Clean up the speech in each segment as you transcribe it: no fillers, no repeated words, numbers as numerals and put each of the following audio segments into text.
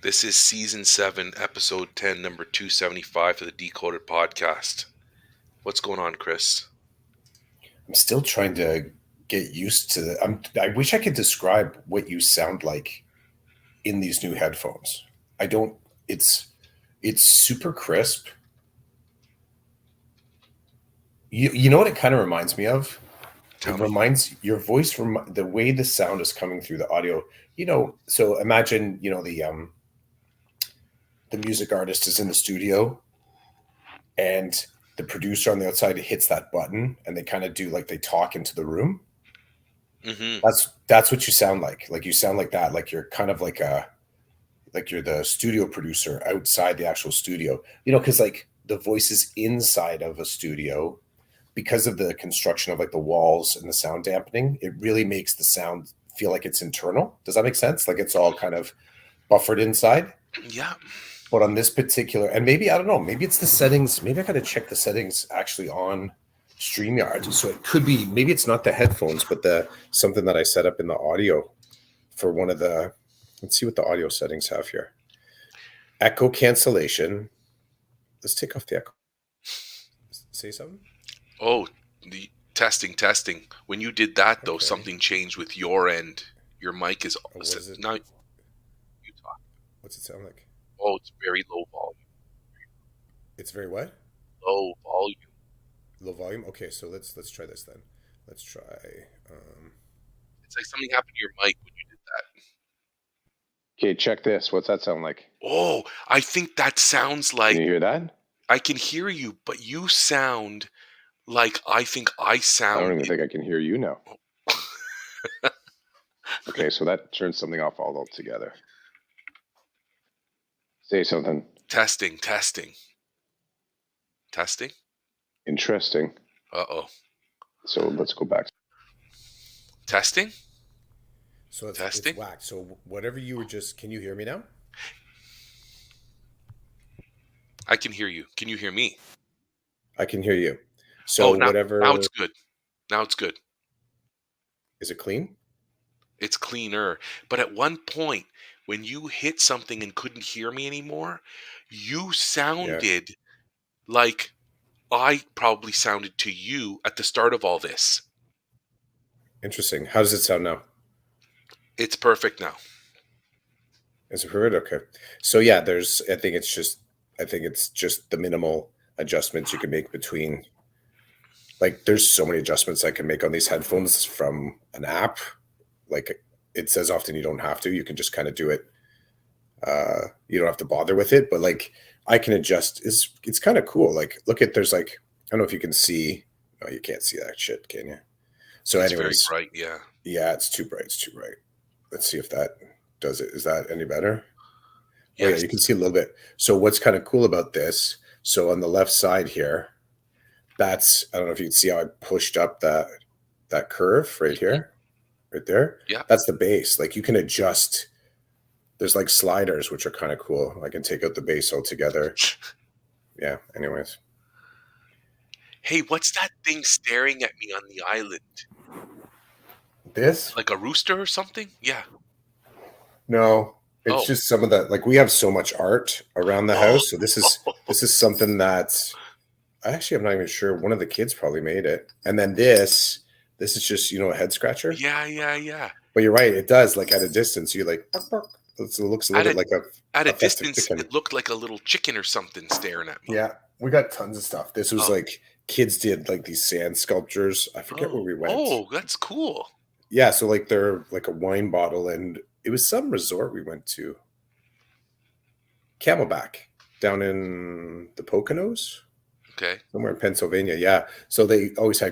This is season 7, episode 10, number 275 of the Decoded podcast. What's going on, Chris? I'm still trying to get used to I wish I could describe what you sound like in these new headphones. I don't. It's super crisp. You know what it kind of reminds me of? Tell It me. reminds your voice from the way the sound is coming through the audio. So imagine the music artist is in the studio and the producer on the outside hits that button and they kind of do like they talk into the room. Mm-hmm. That's what you sound like. Like you sound like that. Like you're kind of like you're the studio producer outside the actual studio. Because like the voice is inside of a studio because of the construction of like the walls and the sound dampening. It really makes the sound feel like it's internal. Does that make sense? Like it's all kind of buffered inside. Yeah. But on this particular, and maybe I don't know, maybe it's the settings. Maybe I got to check the settings actually on StreamYard. So it could be, maybe it's not the headphones, but the something that I set up in the audio for one of the. Let's see what the audio settings have here. Echo cancellation. Let's take off the echo. Say something. Oh, the testing. When you did that, though, Okay. something changed with your end. Your mic is What is it? now. You talk. What's it sound like? Oh, it's very low volume. It's very what? Low volume. Low volume. Okay, so let's try this then. Let's try. It's like something happened to your mic when you did that. Okay, check this. What's that sound like? Oh, I think that sounds like. Can you hear that? I can hear you, but you sound like I think I I sound. don't even think I can hear you now. Okay, so that turns something off all together. Say something Testing. interesting. Uh-oh. So let's go back. Testing? So it's Testing? whacked. So whatever you were just, can you hear me now? I can hear you. Can you hear me? I can hear you. So whatever. Now it's good. Now it's good. Is it clean? It's cleaner. But at one point, when you hit something and couldn't hear me anymore, you sounded like I probably sounded to you at the start of all this. Interesting. How does it sound now? It's perfect now. Is it heard? Okay. So yeah, I think it's just the minimal adjustments you can make between. Like there's so many adjustments I can make on these headphones from an app. Like it says often you don't have to. You can just kind of do it. You don't have to bother with it, but like I can adjust. It's kind of cool. Like look at there's like I don't know if you can see. No, you can't see that shit, can you? So It's anyways, very bright, yeah. yeah, it's too bright. Let's see if that does it. Is that any better? Yes. Oh, yeah, you can see a little bit. So what's kind of cool about this? So on the left side here, I don't know if you can see how I pushed up that curve right here, right there. Yeah. That's the bass. Like you can adjust. There's like sliders, which are kind of cool. I can take out the bass altogether. Yeah. Anyways. Hey, what's that thing staring at me on the island? This? Like a rooster or something? Yeah. No. It's just some of the like we have so much art around the house. So this is something that I'm not even sure. One of the kids probably made it. And then this is just, a head scratcher. Yeah. But you're right. It does like at a distance. You like, bark, bark. It looks a little bit like at a distance. Chicken. It looked like a little chicken or something staring at me. Yeah. We got tons of stuff. This was like kids did like these sand sculptures. I forget where we went. Oh, that's cool. Yeah. So like they're like a wine bottle and it was some resort we went to. Camelback down in the Poconos. Okay. Somewhere in Pennsylvania. Yeah. So they always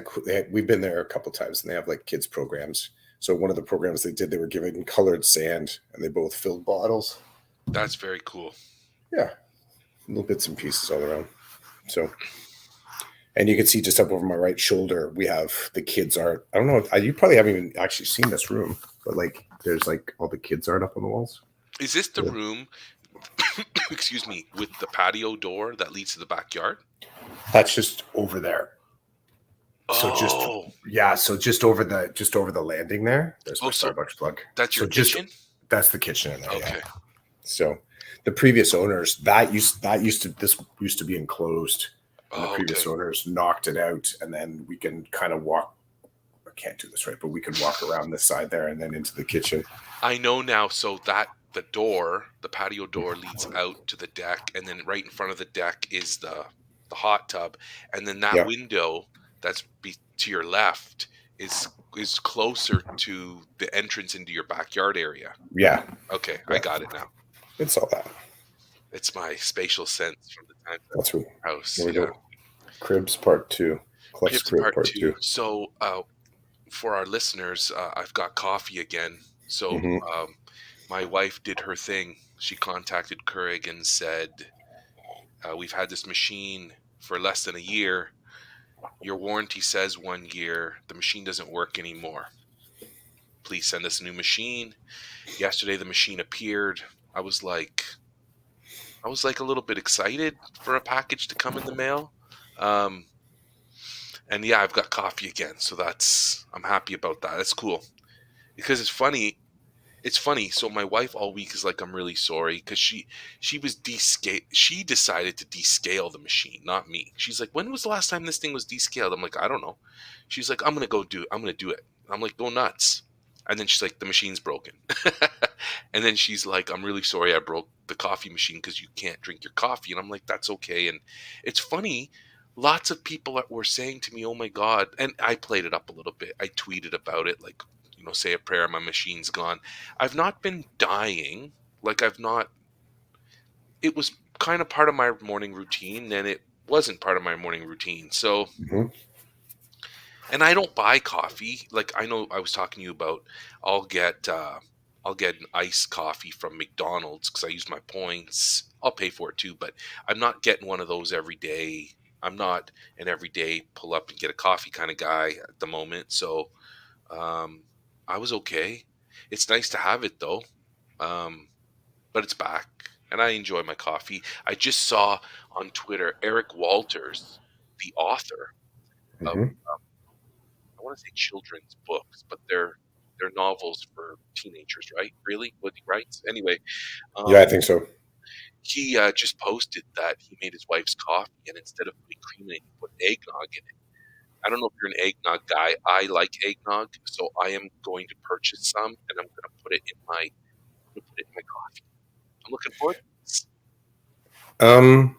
we've been there a couple times and they have like kids programs. So one of the programs they did, they were given colored sand and they both filled bottles. That's very cool. Yeah. Little bits and pieces all around. So, and you can see just up over my right shoulder, we have the kids art. I don't know if you probably haven't even actually seen this room, but like there's like all the kids art up on the walls. Is this the room, excuse me, with the patio door that leads to the backyard? That's just over there. So just over the landing there. There's my Starbucks plug. That's your kitchen? That's the kitchen in there. Okay. Yeah. So the previous owners this used to be enclosed, and the Oh, previous okay. owners knocked it out, and then we can kind of walk. I can't do this right, but we could walk around this side there and then into the kitchen. I know now. So that the patio door leads out to the deck, and then right in front of the deck is the hot tub, and then that Yeah, window to your left is closer to the entrance into your backyard area. yeah, Okay, I yeah. got it now. It's all that. It's my spatial sense from the time that That's what. house. There we Yeah. go. Cribs part 2. Clef's Cribs crib part part 2. 2. So, for our listeners, I've got coffee again. So, Mm-hmm. my wife did her thing. She contacted Keurig and said, "We've had this machine for less than a year. Your warranty says 1 year. The machine doesn't work anymore. Please send us a new machine." Yesterday, the machine appeared. I was like a little bit excited for a package to come in the mail. Um, and yeah, I've got coffee again, so I'm happy about that. That's cool because it's funny. It's funny. So my wife all week is like, "I'm really sorry," because she decided to descale the machine, not me. She's like, "When was the last time this thing was descaled?" I'm like, "I don't know." She's like, I'm gonna do it." I'm like, "Go nuts." And then she's like, "The machine's broken." And then she's like, "I'm really sorry I broke the coffee machine because you can't drink your coffee." And I'm like, "That's okay." And it's funny. Lots of people were saying to me, "Oh my God." And I played it up a little bit. I tweeted about it, like, say a prayer, my machine's gone. I've not been dying. Like, it was kind of part of my morning routine, and it wasn't part of my morning routine. So, Mm-hmm. and I don't buy coffee. Like, I know I was talking to you about, I'll get, an iced coffee from McDonald's because I use my points. I'll pay for it too, but I'm not getting one of those every day. I'm not an everyday pull up and get a coffee kind of guy at the moment. So, um, I was okay. It's nice to have it though, but it's back, and I enjoy my coffee. I just saw on Twitter Eric Walters, the author of, Mm-hmm. I want to say children's books, but they're novels for teenagers, right? Really, what he writes anyway. Yeah, Um, I think so. he just posted that he made his wife's coffee, and instead of putting cream in it, he put eggnog in it. I don't know if you're an eggnog guy. I like eggnog, so I am going to purchase some, and I'm going to put it in my coffee. I'm looking forward to this. Um,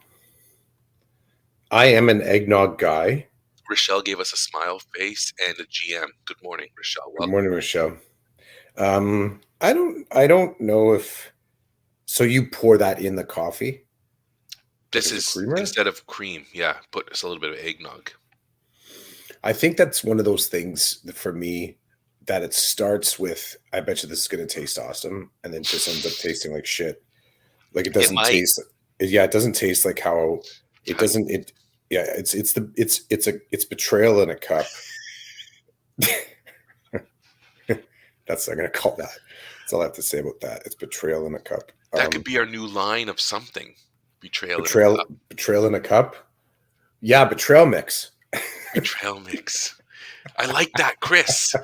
I am an eggnog guy. Rochelle gave us a smile face and a GM. Good morning, Rochelle. Good Welcome. morning, Michelle. I don't know if so you pour that in the coffee like This as a is creamer. instead of cream. Yeah, put us a little bit of eggnog. I think that's one of those things for me that it starts with, I bet you this is going to taste awesome, and then just ends up tasting like shit. Like it It doesn't might. taste. Yeah, it doesn't taste like how it How you- doesn't. It yeah, it's betrayal in a cup. That's I'm going to call that. That's all I have to say about that. It's betrayal in a cup. that could be our new line of something. Betrayal in a Betrayal, cup. betrayal in a cup. Yeah, betrayal mix. Betrayal mix. I like that, Chris.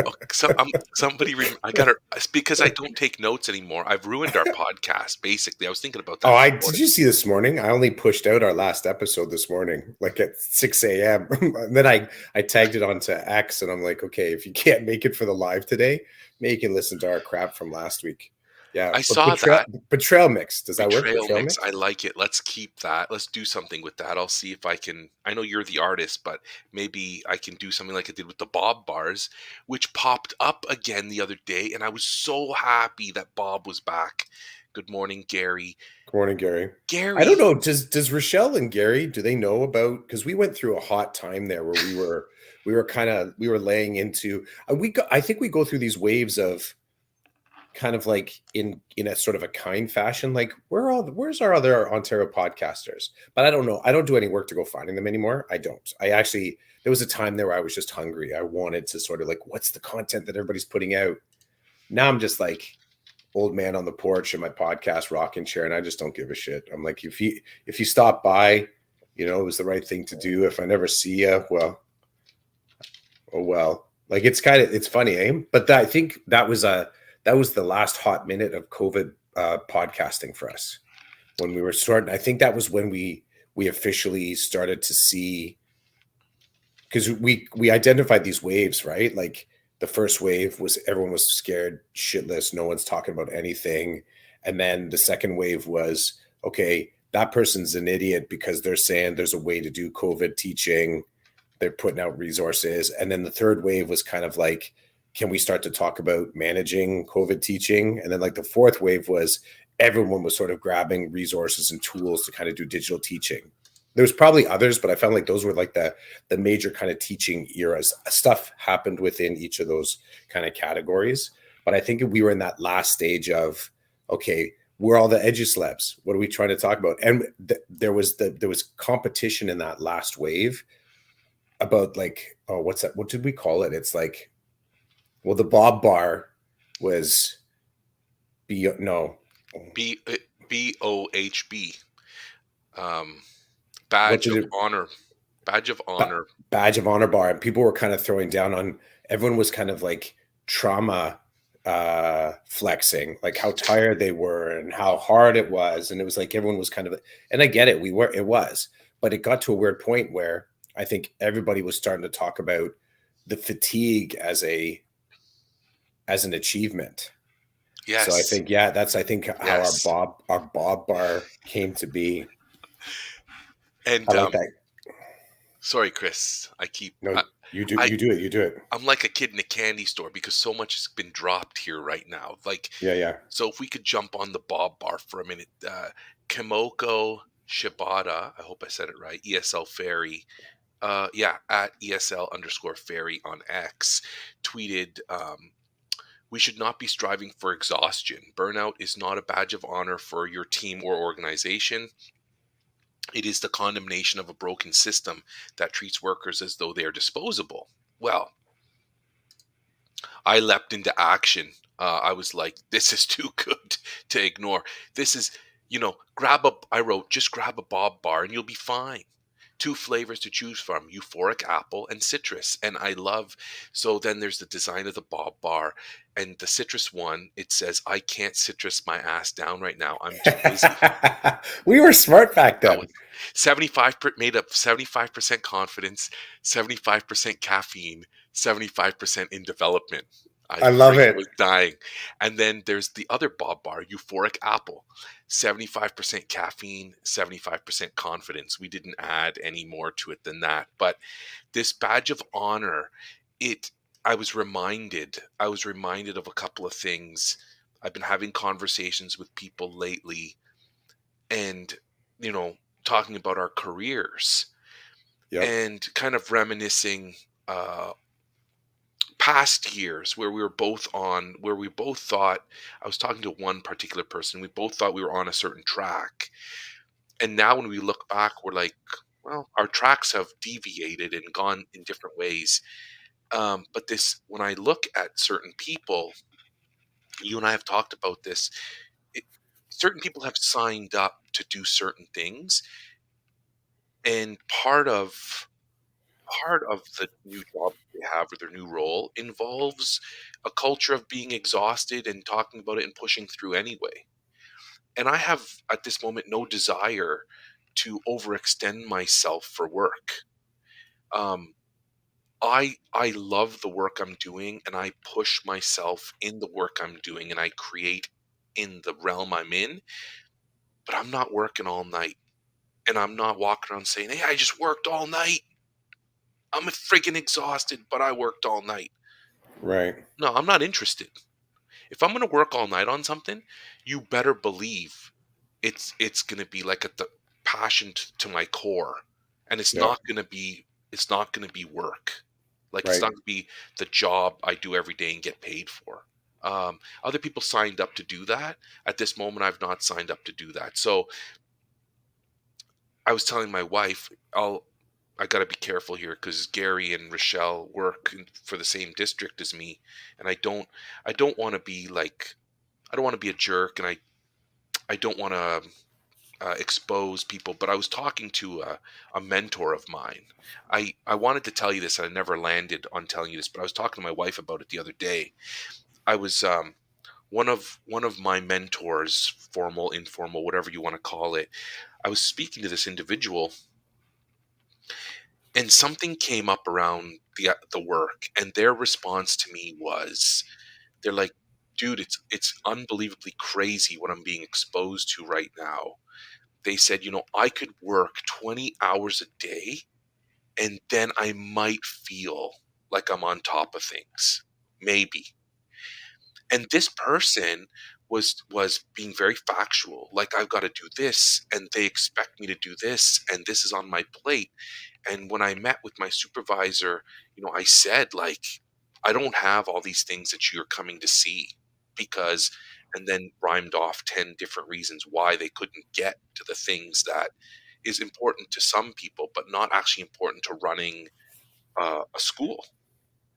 Oh, I got her. It's because I don't take notes anymore. I've ruined our podcast. Basically, I was thinking about that. Oh, this did morning. you see this morning? I only pushed out our last episode this morning, like at 6 a.m. And then I tagged it onto X, and I'm like, okay, if you can't make it for the live today, maybe you can listen to our crap from last week. Yeah, I but saw that. betrayal mix. Does that work? Betrayal Betrayal mix. mix. I like it. Let's keep that. Let's do something with that. I'll see if I can. I know you're the artist, but maybe I can do something like I did with the Bob bars, which popped up again the other day, and I was so happy that Bob was back. Good morning, Gary. Good morning, Gary. I don't Gary, know. Does Rochelle and Gary, do they know about, because we went through a hot time there where we were laying into I think we go through these waves of kind of like in a sort of a kind fashion, like where's our other Ontario podcasters? But I don't know. I don't do any work to go finding them anymore. I don't. I actually, there was a time there where I was just hungry. I wanted to sort of like, what's the content that everybody's putting out? Now I'm just like old man on the porch in my podcast rocking chair, and I just don't give a shit. I'm like, if you stop by, it was the right thing to do. If I never see you, well, oh well. Like it's funny, eh? But I think that was the last hot minute of COVID podcasting for us when we were starting. I think that was when we officially started to see, because we identified these waves, right? Like the first wave was everyone was scared shitless, no one's talking about anything. And then the second wave was, okay, that person's an idiot because they're saying there's a way to do COVID teaching. They're putting out resources. And then the third wave was kind of like, can we start to talk about managing COVID teaching? And then like the fourth wave was everyone was sort of grabbing resources and tools to kind of do digital teaching. There's probably others, but I found like those were like the major kind of teaching eras. Stuff happened within each of those kind of categories. But I think we were in that last stage of, okay, we're all the edu-celebs. What are we trying to talk about? And there was competition in that last wave about like, oh, what's that? What did we call it? It's like, well, the Bob Bar was BOHB. what Badge did of it? honor. Badge of honor. Badge of honor bar, and people were kind of throwing down on. Everyone was kind of like trauma flexing, like how tired they were and how hard it was, and it was like everyone was kind of. And I get it, it was, but it got to a weird point where I think everybody was starting to talk about the fatigue as an achievement. Yes. So I think, yeah, that's how Yes. our Bob bar came to be. And I like that. sorry, Chris. You do it. I'm like a kid in a candy store because so much has been dropped here right now. Like, Yeah. So if we could jump on the Bob Bar for a minute, Kimoko Shibata, I hope I said it right. ESL Fairy, at ESL_Fairy on X, tweeted, "We should not be striving for exhaustion. Burnout is not a badge of honor for your team or organization. It is the condemnation of a broken system that treats workers as though they are disposable." Well, I leapt into action. I was like, this is too good to ignore. This is, I wrote, just grab a Bob Bar and you'll be fine. 2 flavors to choose from, euphoric apple and citrus. And so then there's the design of the Bob Bar, and the citrus one, it says, "I can't citrus my ass down right now. I'm too busy." We were smart back That then. was made up 75% confidence, 75% caffeine, 75% in development. I love it. Was dying. And then there's the other Bob Bar, euphoric apple, 75% caffeine, 75% confidence. We didn't add any more to it than that. But this badge of honor, I was reminded of a couple of things. I've been having conversations with people lately, and talking about our careers. Yep. And kind of reminiscing past years where we both thought, I was talking to one particular person, we both thought we were on a certain track. And now when we look back, we're like, well, our tracks have deviated and gone in different ways. But when I look at certain people, you and I have talked about this, certain people have signed up to do certain things. And part of the new job they have or their new role involves a culture of being exhausted and talking about it and pushing through anyway. And I have at this moment no desire to overextend myself for work. I love the work I'm doing, and I push myself in the work I'm doing, and I create in the realm I'm in, but I'm not working all night. And I'm not walking around saying, "Hey, I just worked all night. I'm freaking exhausted, but I worked all night." Right. No, I'm not interested. If I'm going to work all night on something, you better believe it's going to be like the passion to my core, and it's not going to be work. Like, it's not going to be the job I do every day and get paid for. Other people signed up to do that. At this moment, I've not signed up to do that. So I was telling my wife, I got to be careful here because Gary and Rochelle work for the same district as me, and I don't want to be like, I don't want to be a jerk, and I don't want to expose people. But I was talking to a mentor of mine. I wanted to tell you this, and I never landed on telling you this, but I was talking to my wife about it the other day. I was one of my mentors, formal, informal, whatever you want to call it, I was speaking to this individual, and something came up around the work, and their response to me was, they're like, "Dude, it's unbelievably crazy what I'm being exposed to right now." They said, "I could work 20 hours a day, and then I might feel like I'm on top of things. Maybe." And this person was being very factual, like, "I've got to do this, and they expect me to do this, and this is on my plate." And when I met with my supervisor, I said, like, "I don't have all these things that you're coming to see, because," and then rhymed off 10 different reasons why they couldn't get to the things that is important to some people, but not actually important to running a school.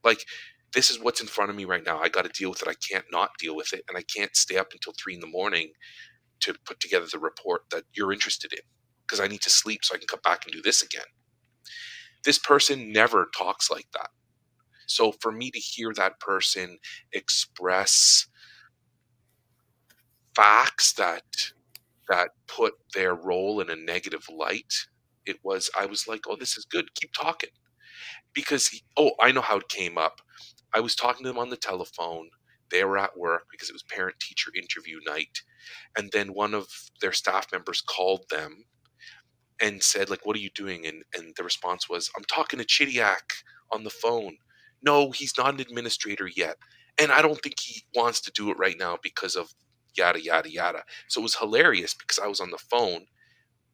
Like, this is what's in front of me right now. I got to deal with it. I can't not deal with it. And I can't stay up until 3 in the morning to put together the report that you're interested in, because I need to sleep so I can come back and do this again. This person never talks like that. So for me to hear that person express facts that put their role in a negative light, I was like, "Oh, this is good. Keep talking." Because I know how it came up. I was talking to them on the telephone. They were at work because it was parent teacher interview night. And then one of their staff members called them and said, like, "What are you doing?" And the response was, "I'm talking to Chidiak on the phone." "No, he's not an administrator yet. And I don't think he wants to do it right now because of yada, yada, yada." So it was hilarious because I was on the phone.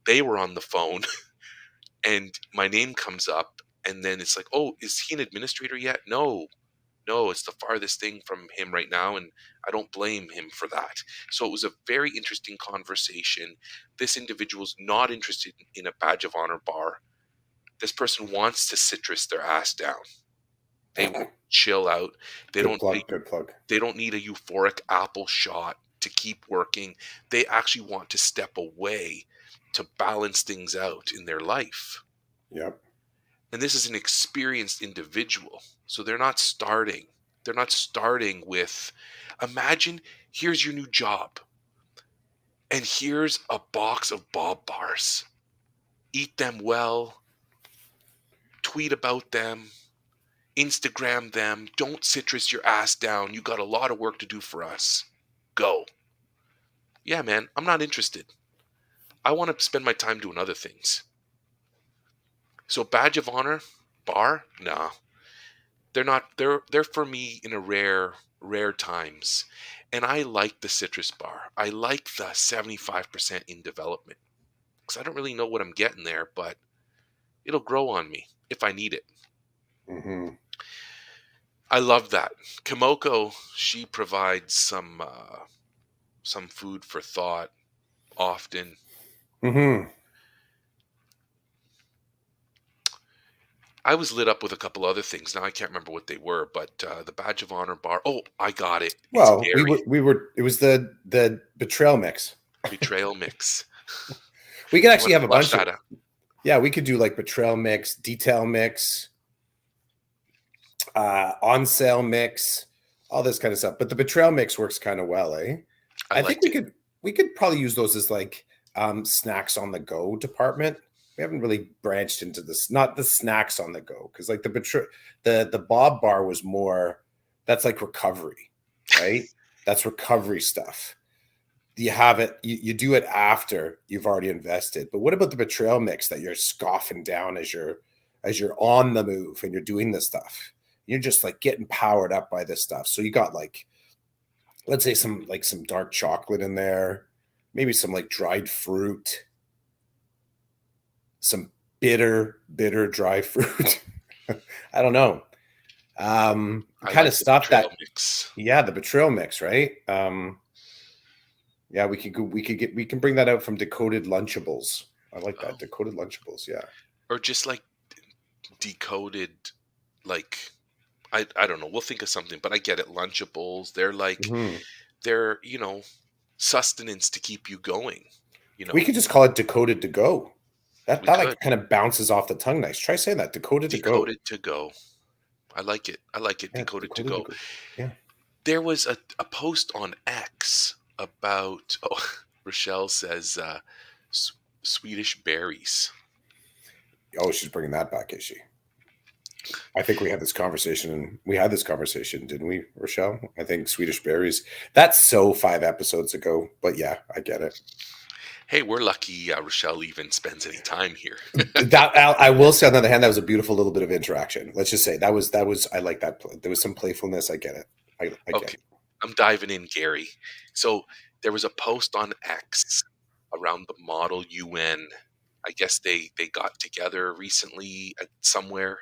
They were on the phone. And my name comes up, and then it's like, "Oh, is he an administrator yet?" "No, no, it's the farthest thing from him right now, and I don't blame him for that." So it was a very interesting conversation. This individual's not interested in a badge of honor bar. This person wants to citrus their ass down. They want to chill out. They Good don't they, plug. Good plug. they don't need a euphoric apple shot to keep working. They actually want to step away to balance things out in their life. Yep. And this is an experienced individual. So they're not starting. They're not starting with, imagine, here's your new job, and here's a box of Bob bars. Eat them well, tweet about them, Instagram them. Don't citrus your ass down. You got a lot of work to do for us. Go. Yeah, man, I'm not interested. I want to spend my time doing other things. So badge of honor, bar? Nah. They're not, they're for me in a rare times. And I like the citrus bar. I like the 75% in development, because I don't really know what I'm getting there, but it'll grow on me if I need it. Mm-hmm. I love that. Kimoko, she provides some food for thought often. Mm-hmm. I was lit up with a couple other things. Now I can't remember what they were, but the badge of honor bar. Oh, I got it. It's Well, dairy. we were. It was the betrayal mix. Betrayal mix. We could actually have a bunch of. That out. Yeah, we could do like betrayal mix, detail mix, on sale mix, all this kind of stuff. But the betrayal mix works kind of well, eh? I think we could probably use those as like snacks on the go department. We haven't really branched into this, not the snacks on the go, because like the Bob bar was more, that's like recovery, right? That's recovery stuff. You have it, you do it after you've already invested. But what about the betrayal mix that you're scoffing down as you're on the move and you're doing this stuff? You're just like getting powered up by this stuff. So you got like, let's say some dark chocolate in there, maybe some like dried fruit, some bitter dry fruit. I don't know. Kind of stuff that mix. Yeah, the betrayal mix, right? Yeah, we can bring that out from Decoded Lunchables. I like that. Decoded Lunchables, yeah. Or just like decoded, like, I don't know. We'll think of something, but I get it. Lunchables. They're like, they're, sustenance to keep you going. We could just call it decoded to go. That like kind of bounces off the tongue nice. Try saying that. Decoded to go. Decoded to go. I like it. I like it. Yeah, decoded to go. Yeah. There was a post on X about, oh, Rochelle says, S- Swedish berries. Oh, she's bringing that back, is she? I think we had this conversation. We had this conversation, didn't we, Rochelle? I think Swedish berries. That's so 5 episodes ago, but yeah, I get it. Hey, we're lucky Rochelle even spends any time here. That I will say, on the other hand, that was a beautiful little bit of interaction. Let's just say that was. I like that. There was some playfulness. I get it. I get Okay, it. I'm diving in, Gary. So there was a post on X around the Model UN. I guess they got together recently at somewhere.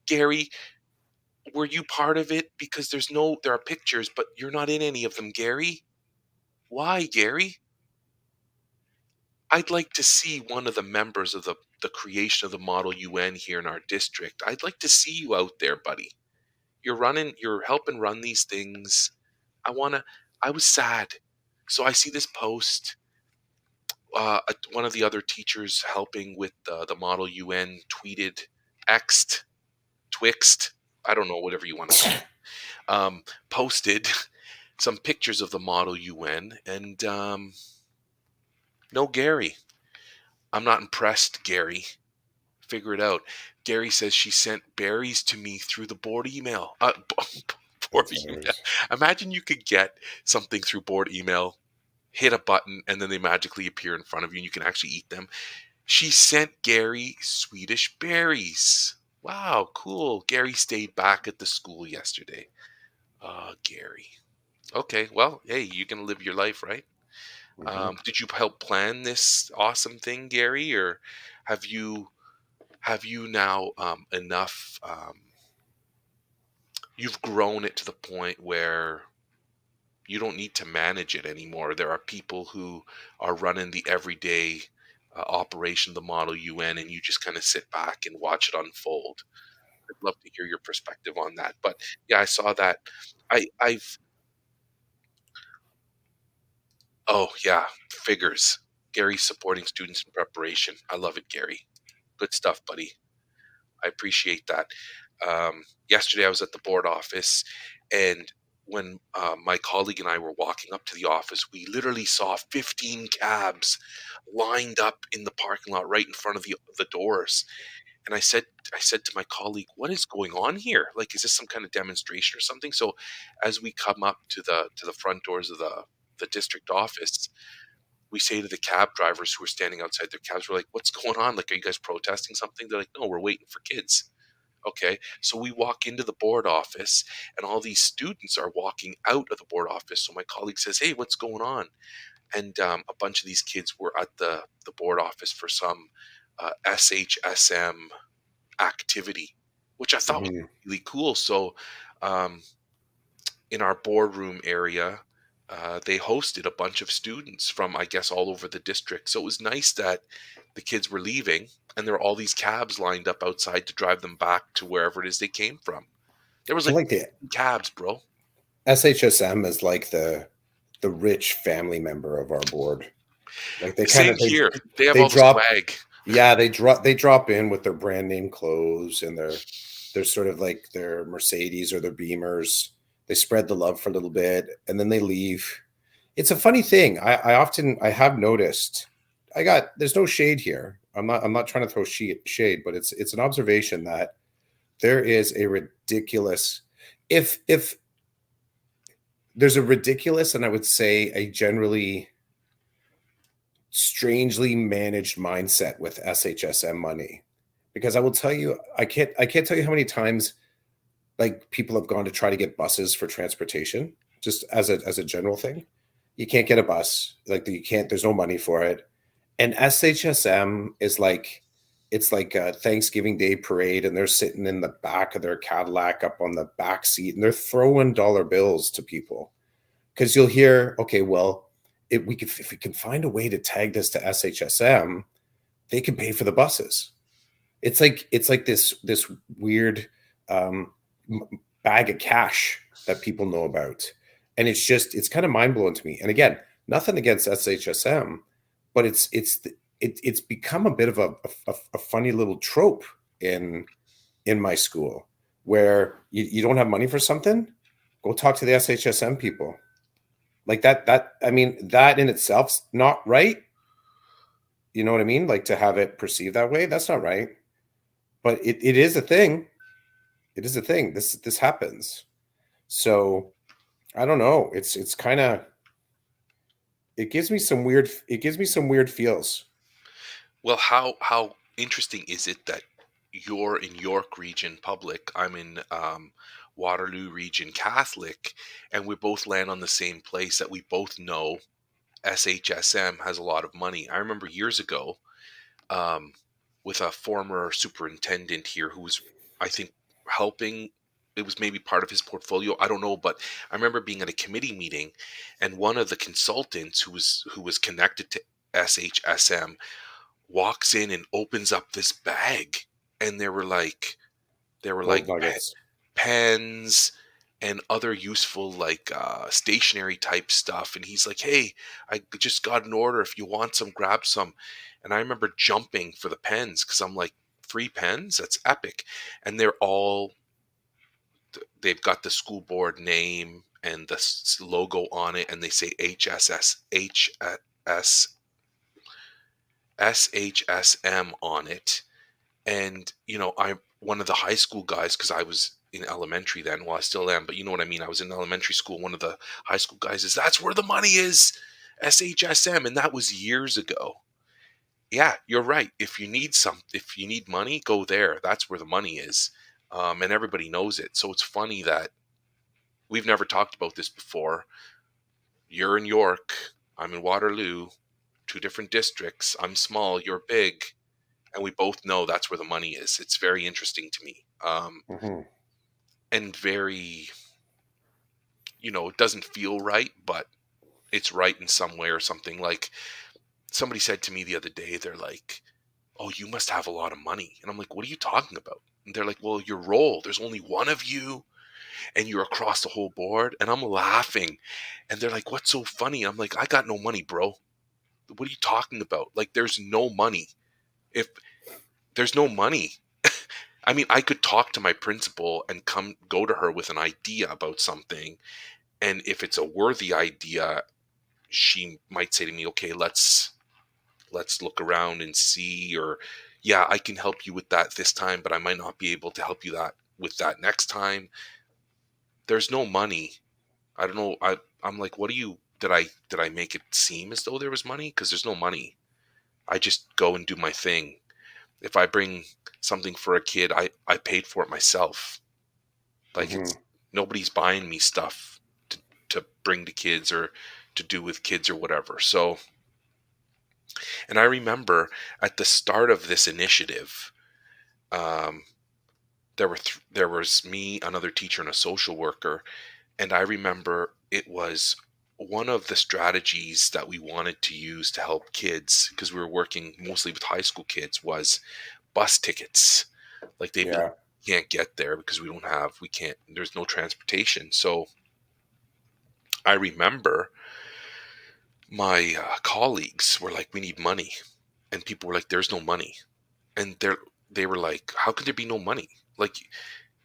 Gary, were you part of it? Because there are pictures, but you're not in any of them, Gary. Why, Gary? I'd like to see one of the members of the creation of the Model UN here in our district. I'd like to see you out there, buddy. You're helping run these things. I was sad. So I see this post. One of the other teachers helping with the Model UN tweeted, Xed, Twixt, I don't know, whatever you want to call it, posted some pictures of the Model UN, and no Gary. I'm not impressed, Gary. Figure it out. Gary says she sent berries to me through the board email. Board That's email. hilarious. Imagine you could get something through board email, hit a button, and then they magically appear in front of you and you can actually eat them. She sent Gary Swedish berries. Wow, cool. Gary stayed back at the school yesterday. Gary. Okay, well, hey, you can live your life, right? Mhm. Did you help plan this awesome thing, Gary, or have you now enough? You've grown it to the point where you don't need to manage it anymore. There are people who are running the everyday operation of the Model UN, and you just kind of sit back and watch it unfold. I'd love to hear your perspective on that. But yeah, I saw that. I've Oh yeah, figures. Gary supporting students in preparation. I love it, Gary. Good stuff, buddy. I appreciate that. Yesterday, I was at the board office, and when my colleague and I were walking up to the office, we literally saw 15 cabs lined up in the parking lot right in front of the doors. And I said to my colleague, "What is going on here? Like, is this some kind of demonstration or something?" So, as we come up to the front doors of the district office, we say to the cab drivers who are standing outside their cabs, we're like, "What's going on? Like, are you guys protesting something?" They're like, "No, we're waiting for kids." Okay, so we walk into the board office, and all these students are walking out of the board office. So my colleague says, "Hey, what's going on?" And a bunch of these kids were at the board office for some SHSM activity, which I thought was Mhm. really cool. So um, in our boardroom area, they hosted a bunch of students from, I guess, all over the district. So it was nice that the kids were leaving and there were all these cabs lined up outside to drive them back to wherever it is they came from. There was I like like the cabs, bro. SHSM is like the rich family member of our board. Like they kind Same of here. They have they all the drop swag. yeah, they drop in with their brand name clothes and their sort of like their Mercedes or their Beamers. They spread the love for a little bit and then they leave. It's a funny thing. I have noticed. There's no shade here. I'm not trying to throw shade, but it's an observation that there is a ridiculous if there's a ridiculous and I would say a generally strangely managed mindset with SHSM money. Because I will tell you, I can't tell you how many times like people have gone to try to get buses for transportation, just as a general thing. You can't get a bus, like you can't, there's no money for it. And SHSM is like it's like a Thanksgiving Day parade, and they're sitting in the back of their Cadillac up on the back seat, and they're throwing dollar bills to people because you'll hear, okay, well, if we can find a way to tag this to SHSM, they can pay for the buses. It's like this weird um, bag of cash that people know about, and it's kind of mind blowing to me. And again, nothing against SHSM, but it's become a bit of a funny little trope in my school where you don't have money for something, Go talk to the SHSM people. Like that, I mean, that in itself's not right. You know what I mean? Like to have it perceived that way, that's not right. But it is a thing. It is a thing. This happens. So I don't know. It's kind of it gives me some weird feels. Well, how interesting is it that you're in York Region Public, I'm in Waterloo Region Catholic, and we both land on the same place that we both know SHSM has a lot of money. I remember years ago, um, with a former superintendent here who was, I think, helping. It was maybe part of his portfolio. I don't know, but I remember being at a committee meeting, and one of the consultants who was connected to SHSM walks in and opens up this bag, and there were like Gold nuggets. pens and other useful like stationary type stuff, and he's like, hey, I just got an order, if you want some, grab some. And I remember jumping for the pens because I'm like, free pens, that's epic. And they've got the school board name and the logo on it, and they say SHSM on it. And I'm one of the high school guys, because I was in elementary then. Well, I still am, but you know what I mean. I was in elementary school. One of the high school guys is, that's where the money is, SHSM. And that was years ago. Yeah, you're right. If you need money, go there. That's where the money is. And everybody knows it. So it's funny that we've never talked about this before. You're in York, I'm in Waterloo, two different districts. I'm small, you're big, and we both know that's where the money is. It's very interesting to me, Hmm. and very, it doesn't feel right, but it's right in some way or something. Like somebody said to me the other day, they're like, "Oh, you must have a lot of money," and I'm like, "What are you talking about?" And they're like, "Well, your role. There's only one of you, and you're across the whole board." And I'm laughing, and they're like, "What's so funny?" I'm like, "I got no money, bro. What are you talking about? Like, there's no money. If there's no money." I mean, I could talk to my principal and go to her with an idea about something, and if it's a worthy idea, she might say to me, "Okay, let's look around and see," or, "Yeah, I can help you with that this time, but I might not be able to help you with that next time." There's no money. I don't know. I'm like, "What do you did I make it seem as though there was money? Because there's no money. I just go and do my thing. If I bring something for a kid, I paid for it myself. Like, Hmm. it's nobody's buying me stuff to bring to kids or to do with kids or whatever." So, and I remember at the start of this initiative, um, there was me, another teacher, and a social worker, and I remember it was one of the strategies that we wanted to use to help kids, because we were working mostly with high school kids, was bus tickets. Like, they'd be like, Yeah. "Can't get there because we can't, there's no transportation." So I remember my colleagues were like, "We need money." And people were like, "There's no money." And they were like, "How could there be no money? Like,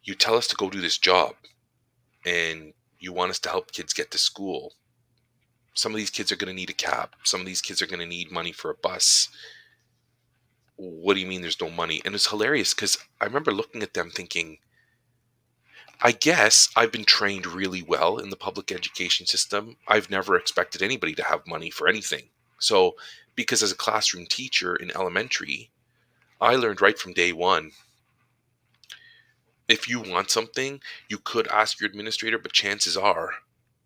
you tell us to go do this job, and you want us to help kids get to school. Some of these kids are going to need a cab. Some of these kids are going to need money for a bus. What do you mean there's no money?" And it's hilarious because I remember looking at them thinking, I guess I've been trained really well in the public education system. I've never expected anybody to have money for anything. So, because as a classroom teacher in elementary, I learned right from day one, if you want something, you could ask your administrator, but chances are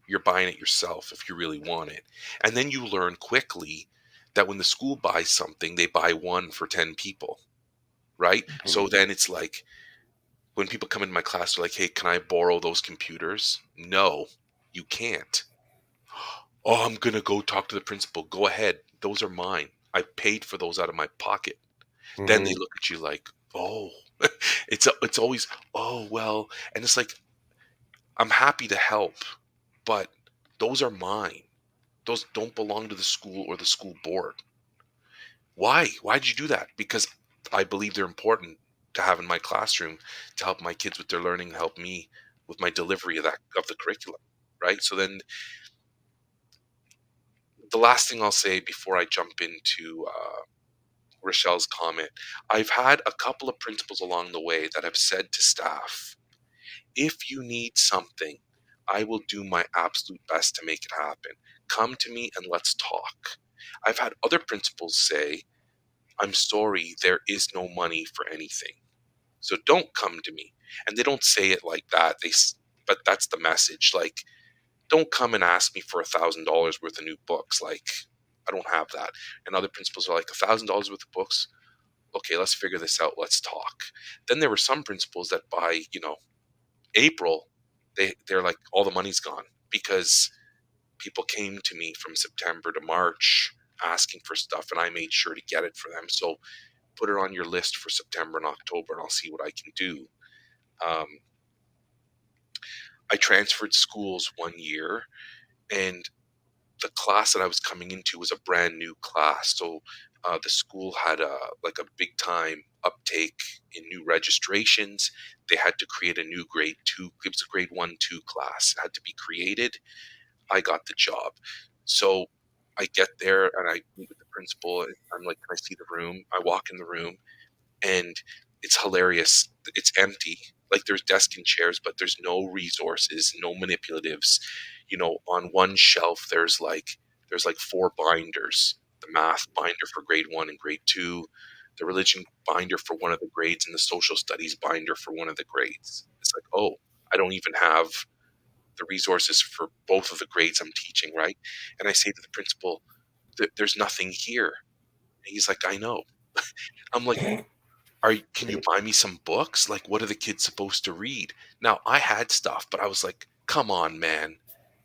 you're buying it yourself if you really want it. And then you learn quickly that when the school buys something, they buy one for 10 people, right? So Hmm. then it's like, when people come into my class, they're like, "Hey, can I borrow those computers?" No, you can't. "Oh, I'm going to go talk to the principal." Go ahead. Those are mine. I paid for those out of my pocket. Then they Hmm. look at you like, "Oh." It's always, "Oh, well." And it's like, I'm happy to help, but those are mine. Those don't belong to the school or the school board. Why? Why did you do that? Because I believe they're important to have in my classroom to help my kids with their learning, help me with my delivery of the curriculum, right? So then the last thing I'll say before I jump into Rochelle's comment, I've had a couple of principals along the way that have said to staff, if you need something, I will do my absolute best to make it happen. Come to me and let's talk. I've had other principals say, I'm sorry, there is no money for anything. So don't come to me. And they don't say it like that. But that's the message. Like, don't come and ask me for $1,000 worth of new books. Like, I don't have that. And other principals are like, $1,000 worth of books? Okay, let's figure this out. Let's talk. Then there were some principals that by, April, they're like, all the money's gone because people came to me from September to March asking for stuff, and I made sure to get it for them. So put it on your list for September and October, and I'll see what I can do. I transferred schools one year, and the class that I was coming into was a brand new class. So the school had a big time uptake in new registrations. They had to create a new grade 2. It was a grade 1-2 class. It had to be created. I got the job. So I get there and I meet with the principal. And I'm like, can I see the room? I walk in the room and it's hilarious. It's empty. Like there's desk and chairs, but there's no resources, no manipulatives. On one shelf there's like 4 binders. The math binder for grade 1 and grade 2, the religion binder for one of the grades, and the social studies binder for one of the grades. It's like, oh, I don't even have the resources for both of the grades I'm teaching, right? And I say to the principal, there's nothing here. And he's like, I know. I'm like, can you buy me some books? Like, what are the kids supposed to read? Now, I had stuff, but I was like, come on, man.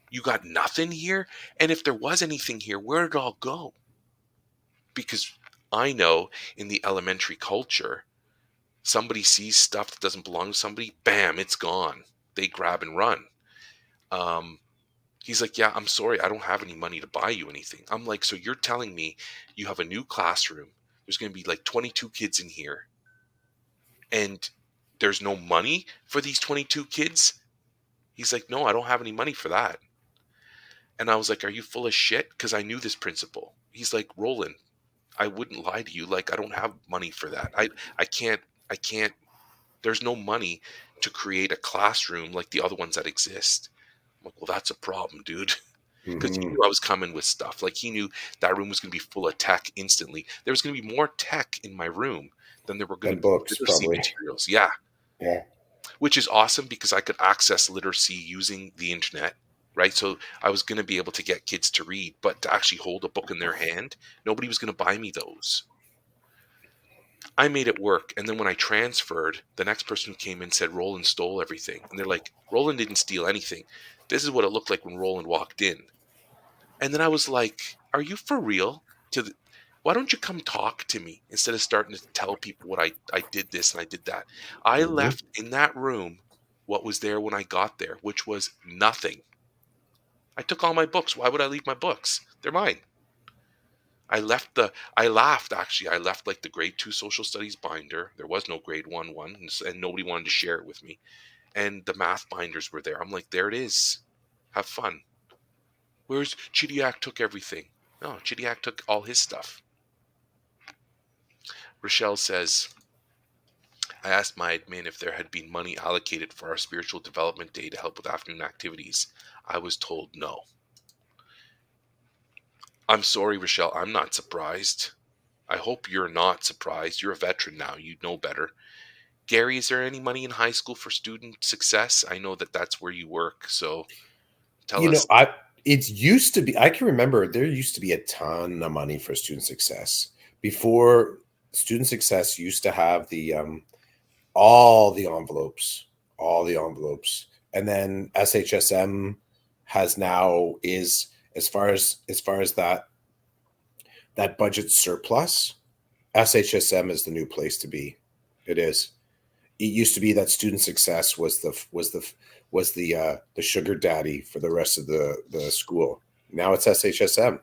You got nothing here? And if there was anything here, where did it all go? Because I know in the elementary culture, somebody sees stuff that doesn't belong to somebody, bam, it's gone. They grab and run. He's like, yeah, I'm sorry, I don't have any money to buy you anything. I'm like, so you're telling me you have a new classroom. There's going to be like 22 kids in here, and there's no money for these 22 kids? He's like, no, I don't have any money for that. And I was like, are you full of shit? Because I knew this principal. He's like, Roland, I wouldn't lie to you. Like, I don't have money for that. I can't, there's no money to create a classroom like the other ones that exist. I'm like, well, that's a problem, dude. Because he knew I was coming with stuff. Like, he knew that room was going to be full of tech instantly. There was going to be more tech in my room than there were going to be books, literacy probably. materials. Yeah. Which is awesome because I could access literacy using the internet, right? So I was going to be able to get kids to read, but to actually hold a book in their hand, nobody was going to buy me those. I made it work. And then when I transferred, the next person who came in said Roland stole everything. And they're like, Roland didn't steal anything. This is what it looked like when Roland walked in. And then I was like, are you for real? Why don't you come talk to me instead of starting to tell people what I did this and I did that? I left in that room what was there when I got there, which was nothing. I took all my books. Why would I leave my books? They're mine. I laughed actually. I left like the grade 2 social studies binder. There was no grade 1 one, and nobody wanted to share it with me. And the math binders were there. I'm like, there it is. Have fun. Where's Chidiac took everything? No, Chidiac took all his stuff. Rochelle says, I asked my admin if there had been money allocated for our spiritual development day to help with afternoon activities. I was told no. I'm sorry, Rochelle, I'm not surprised. I hope you're not surprised. You're a veteran now. You know better. Gary, is there any money in high school for student success? I know that that's where you work, so tell us. It used to be, I can remember there used to be a ton of money for student success. Before, student success used to have the all the envelopes. And then SHSM has now is as far as that budget surplus, SHSM is the new place to be. It is. It used to be that student success was the sugar daddy for the rest of the school. Now it's SHSM.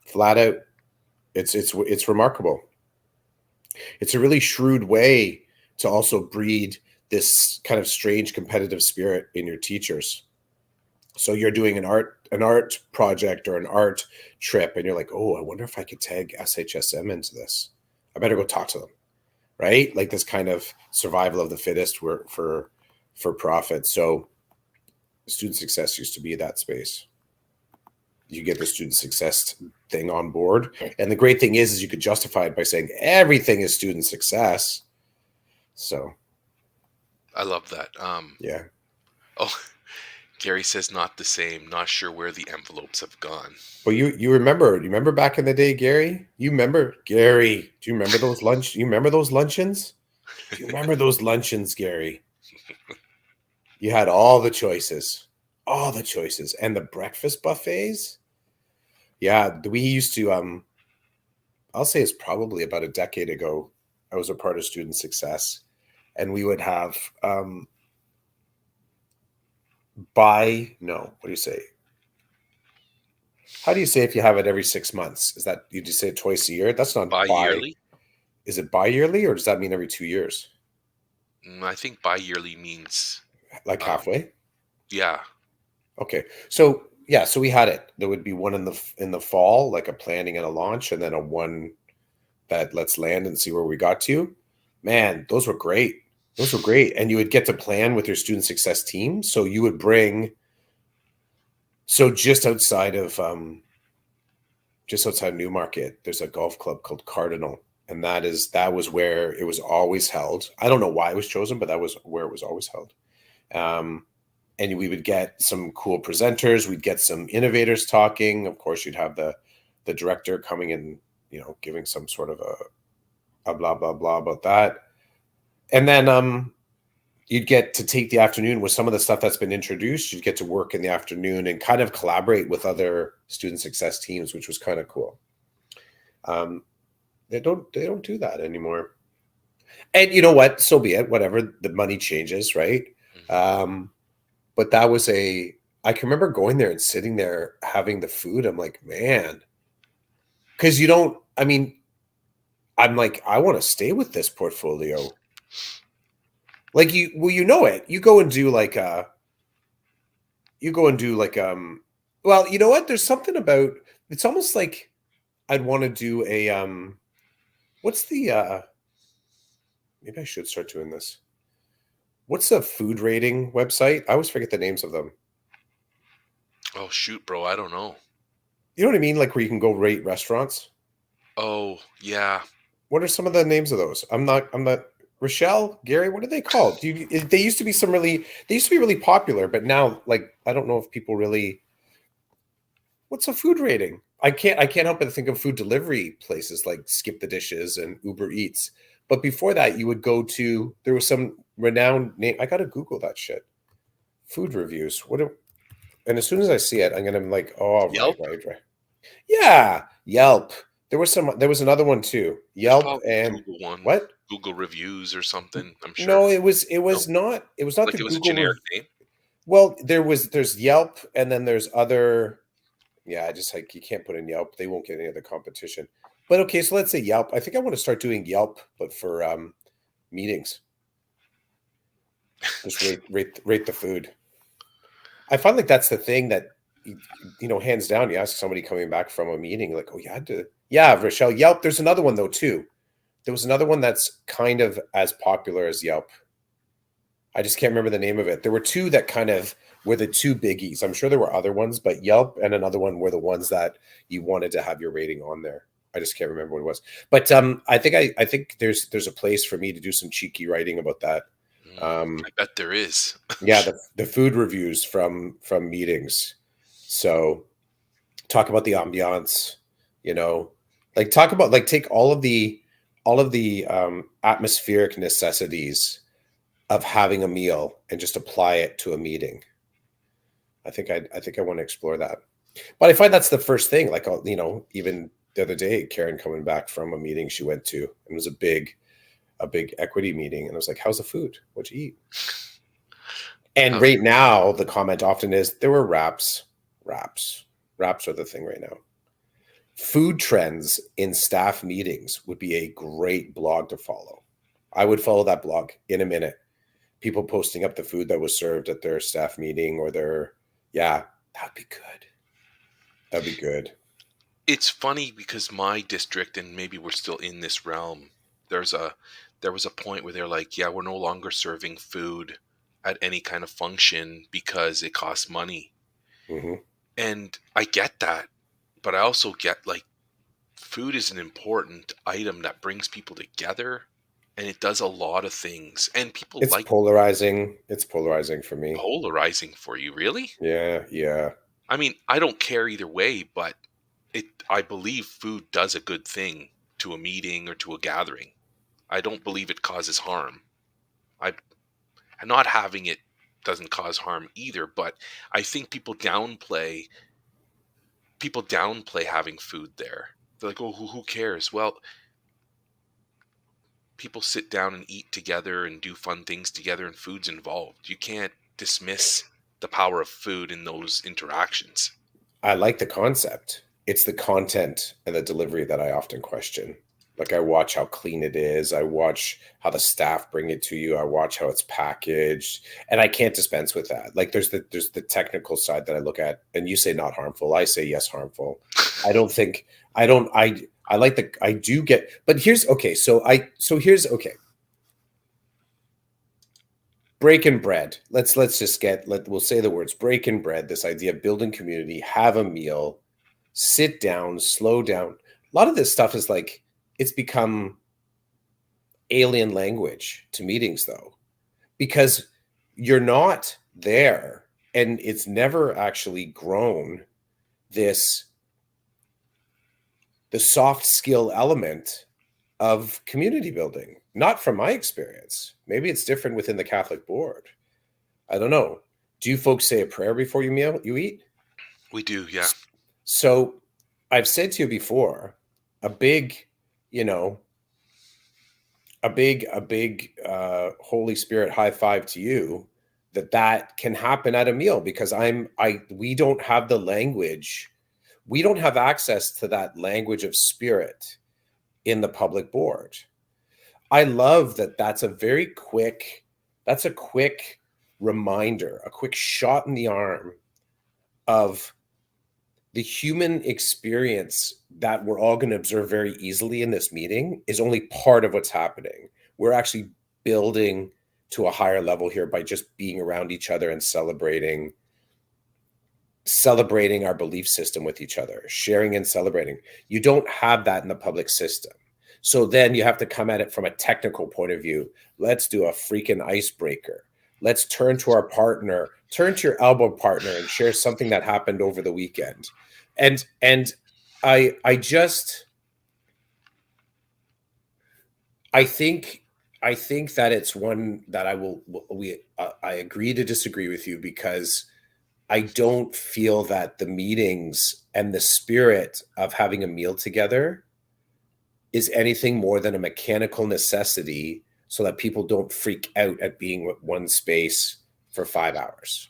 Flat out. It's remarkable. It's a really shrewd way to also breed this kind of strange competitive spirit in your teachers. So you're doing an art project or an art trip, and you're like, oh, I wonder if I could tag SHSM into this. I better go talk to them, right? Like this kind of survival of the fittest for profit. So student success used to be that space. You get the student success thing on board, and the great thing is you could justify it by saying everything is student success. So I love that. yeah. Oh, Gary says not the same. Not sure where the envelopes have gone. But you remember back in the day, Gary? You remember Gary? Do you remember those lunch? You remember those luncheons? Do you remember those luncheons, Gary? You had all the choices, and the breakfast buffets. Yeah, we used to. I'll say it's probably about a decade ago. I was a part of Student Success, and we would have what do you say? How do you say if you have it every 6 months? Is that you just say it twice a year? That's not bi. Bi-yearly? Is it bi-yearly or does that mean every 2 years? I think bi-yearly means Like halfway? yeah. Okay. So yeah, so we had it. There would be one in the fall, like a planning and a launch, and then a one that let's land and see where we got to. Man, those were great. Those were great. And you would get to plan with your student success team. So you would bring just outside of Newmarket, there's a golf club called Cardinal. And that was where it was always held. I don't know why it was chosen, but that was where it was always held. And we would get some cool presenters. We'd get some innovators talking. Of course, you'd have the director coming in, giving some sort of a blah, blah, blah about that. And then you'd get to take the afternoon with some of the stuff that's been introduced. You'd get to work in the afternoon and kind of collaborate with other student success teams, which was kind of cool. They don't do that anymore. And you know what? So be it. Whatever. The money changes, right? But that was I can remember going there and sitting there having the food. I'm like, man, because I'm like, I want to stay with this portfolio. Like it. You go and do well, you know what? There's something about, it's almost like I'd want to do what's the, maybe I should start doing this. What's the food rating website? I always forget the names of them. Oh shoot, bro, I don't know. You know what I mean? Like where you can go rate restaurants. Oh yeah. What are some of the names of those? I'm not Rochelle, Gary, what are they called? They used to be really popular, but now like I don't know if people really. What's a food rating? I can't help but think of food delivery places like Skip the Dishes and Uber Eats. But before that, you would go to, there was some renowned name. I got to Google that shit. Food reviews. And as soon as I see it, I'm going to be like, oh, Yelp? right. Yeah. Yelp. There was another one too. Yelp and Google one. What? Google reviews or something. I'm sure. No, it was not like the it was Google. A generic name. Well, there's Yelp and then there's other. Yeah, just like you can't put in Yelp. They won't get any other competition. But okay, so let's say Yelp. I think I want to start doing Yelp, but for meetings. Just rate the food. I find like that's the thing that hands down. You ask somebody coming back from a meeting, like, oh, you had to, yeah, Rochelle. Yelp. There's another one though too. There was another one that's kind of as popular as Yelp. I just can't remember the name of it. There were two that kind of were the two biggies. I'm sure there were other ones, but Yelp and another one were the ones that you wanted to have your rating on there. I just can't remember what it was. But I think there's a place for me to do some cheeky writing about that. I bet there is. Yeah, the food reviews from meetings. So talk about the ambiance, like talk about like take all of the atmospheric necessities of having a meal and just apply it to a meeting. I think I want to explore that. But I find that's the first thing. Like, even the other day, Karen coming back from a meeting she went to, and it was a big equity meeting, and I was like, "How's the food? What'd you eat?" And right now, the comment often is, "There were wraps. Wraps are the thing right now." Food trends in staff meetings would be a great blog to follow. I would follow that blog in a minute. people posting up the food that was served at their staff meeting or yeah, that'd be good. That'd be good. It's funny because my district, and maybe we're still in this realm, there's a there was a point where they're like, yeah, we're no longer serving food at any kind of function because it costs money. Hmm. And I get that, but I also get like food is an important item that brings people together, and it does a lot of things, and people It's like polarizing. It's polarizing for me. polarizing for you, really? Yeah, yeah. I mean, I don't care either way, but I believe food does a good thing to a meeting or to a gathering. I don't believe it causes harm. I not having it doesn't cause harm either, but I think people downplay having food there. They're like, "Oh, who cares?" Well, people sit down and eat together and do fun things together, and food's involved. You can't dismiss the power of food in those interactions. I like the concept. It's the content and the delivery that I often question. Like I watch how clean it is. I watch how the staff bring it to you. I watch how it's packaged, and I can't dispense with that. Like there's the technical side that I look at, and you say not harmful. I say yes harmful. I don't think I don't I like the I do get, but here's okay. So here's okay. Breaking bread. Let's just we'll say the words breaking bread. This idea of building community, have a meal, sit down, slow down. A lot of this stuff is like it's become alien language to meetings though, because you're not there and it's never actually grown this the soft skill element of community building. Not from my experience. Maybe it's different within the Catholic board. I don't know. Do you folks say a prayer before you eat? We do, yeah. So I've said to you before, a big, you know, a big Holy Spirit high five to you that can happen at a meal because we don't have the language. We don't have access to that language of spirit in the public board. I love that that's a quick reminder, a quick shot in the arm of the human experience that we're all going to observe very easily in this meeting is only part of what's happening. We're actually building to a higher level here by just being around each other and celebrating our belief system with each other, sharing and celebrating. You don't have that in the public system. So then you have to come at it from a technical point of view. Let's do a freaking icebreaker. Let's turn to your elbow partner and share something that happened over the weekend. And I just I think that it's one that I agree to disagree with you because I don't feel that the meetings and the spirit of having a meal together is anything more than a mechanical necessity so that people don't freak out at being with one space for 5 hours.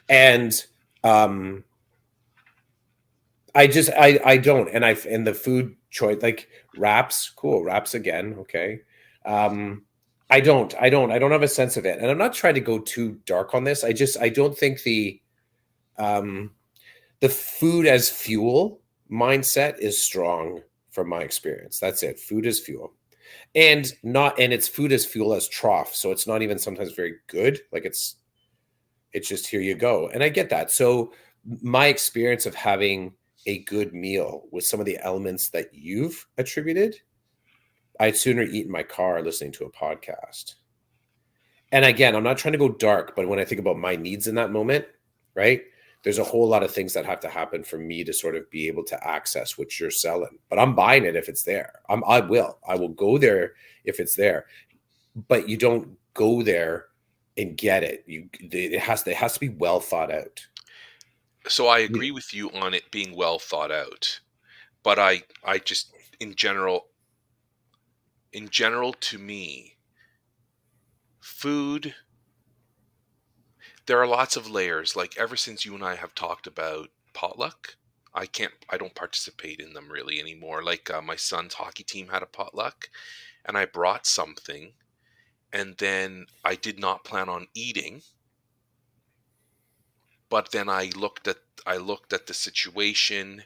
And I don't. And the food choice, like wraps, cool, wraps again, okay. I don't have a sense of it. And I'm not trying to go too dark on this. I don't think the food as fuel mindset is strong from my experience. That's it. Food as fuel. And it's food as fuel as trough. So it's not even sometimes very good. Like it's just here you go. And I get that. So my experience of having a good meal with some of the elements that you've attributed, I'd sooner eat in my car listening to a podcast. And again, I'm not trying to go dark, but when I think about my needs in that moment, right? There's a whole lot of things that have to happen for me to sort of be able to access what you're selling. But I'm buying it if it's there. I will go there if it's there. But you don't go there and get it. It has to be well thought out. So I agree with you on it being well thought out, but I just in general to me, food, there are lots of layers. Like ever since you and I have talked about potluck, I don't participate in them really anymore. Like my son's hockey team had a potluck, and I brought something, and then I did not plan on eating. But then I looked at the situation.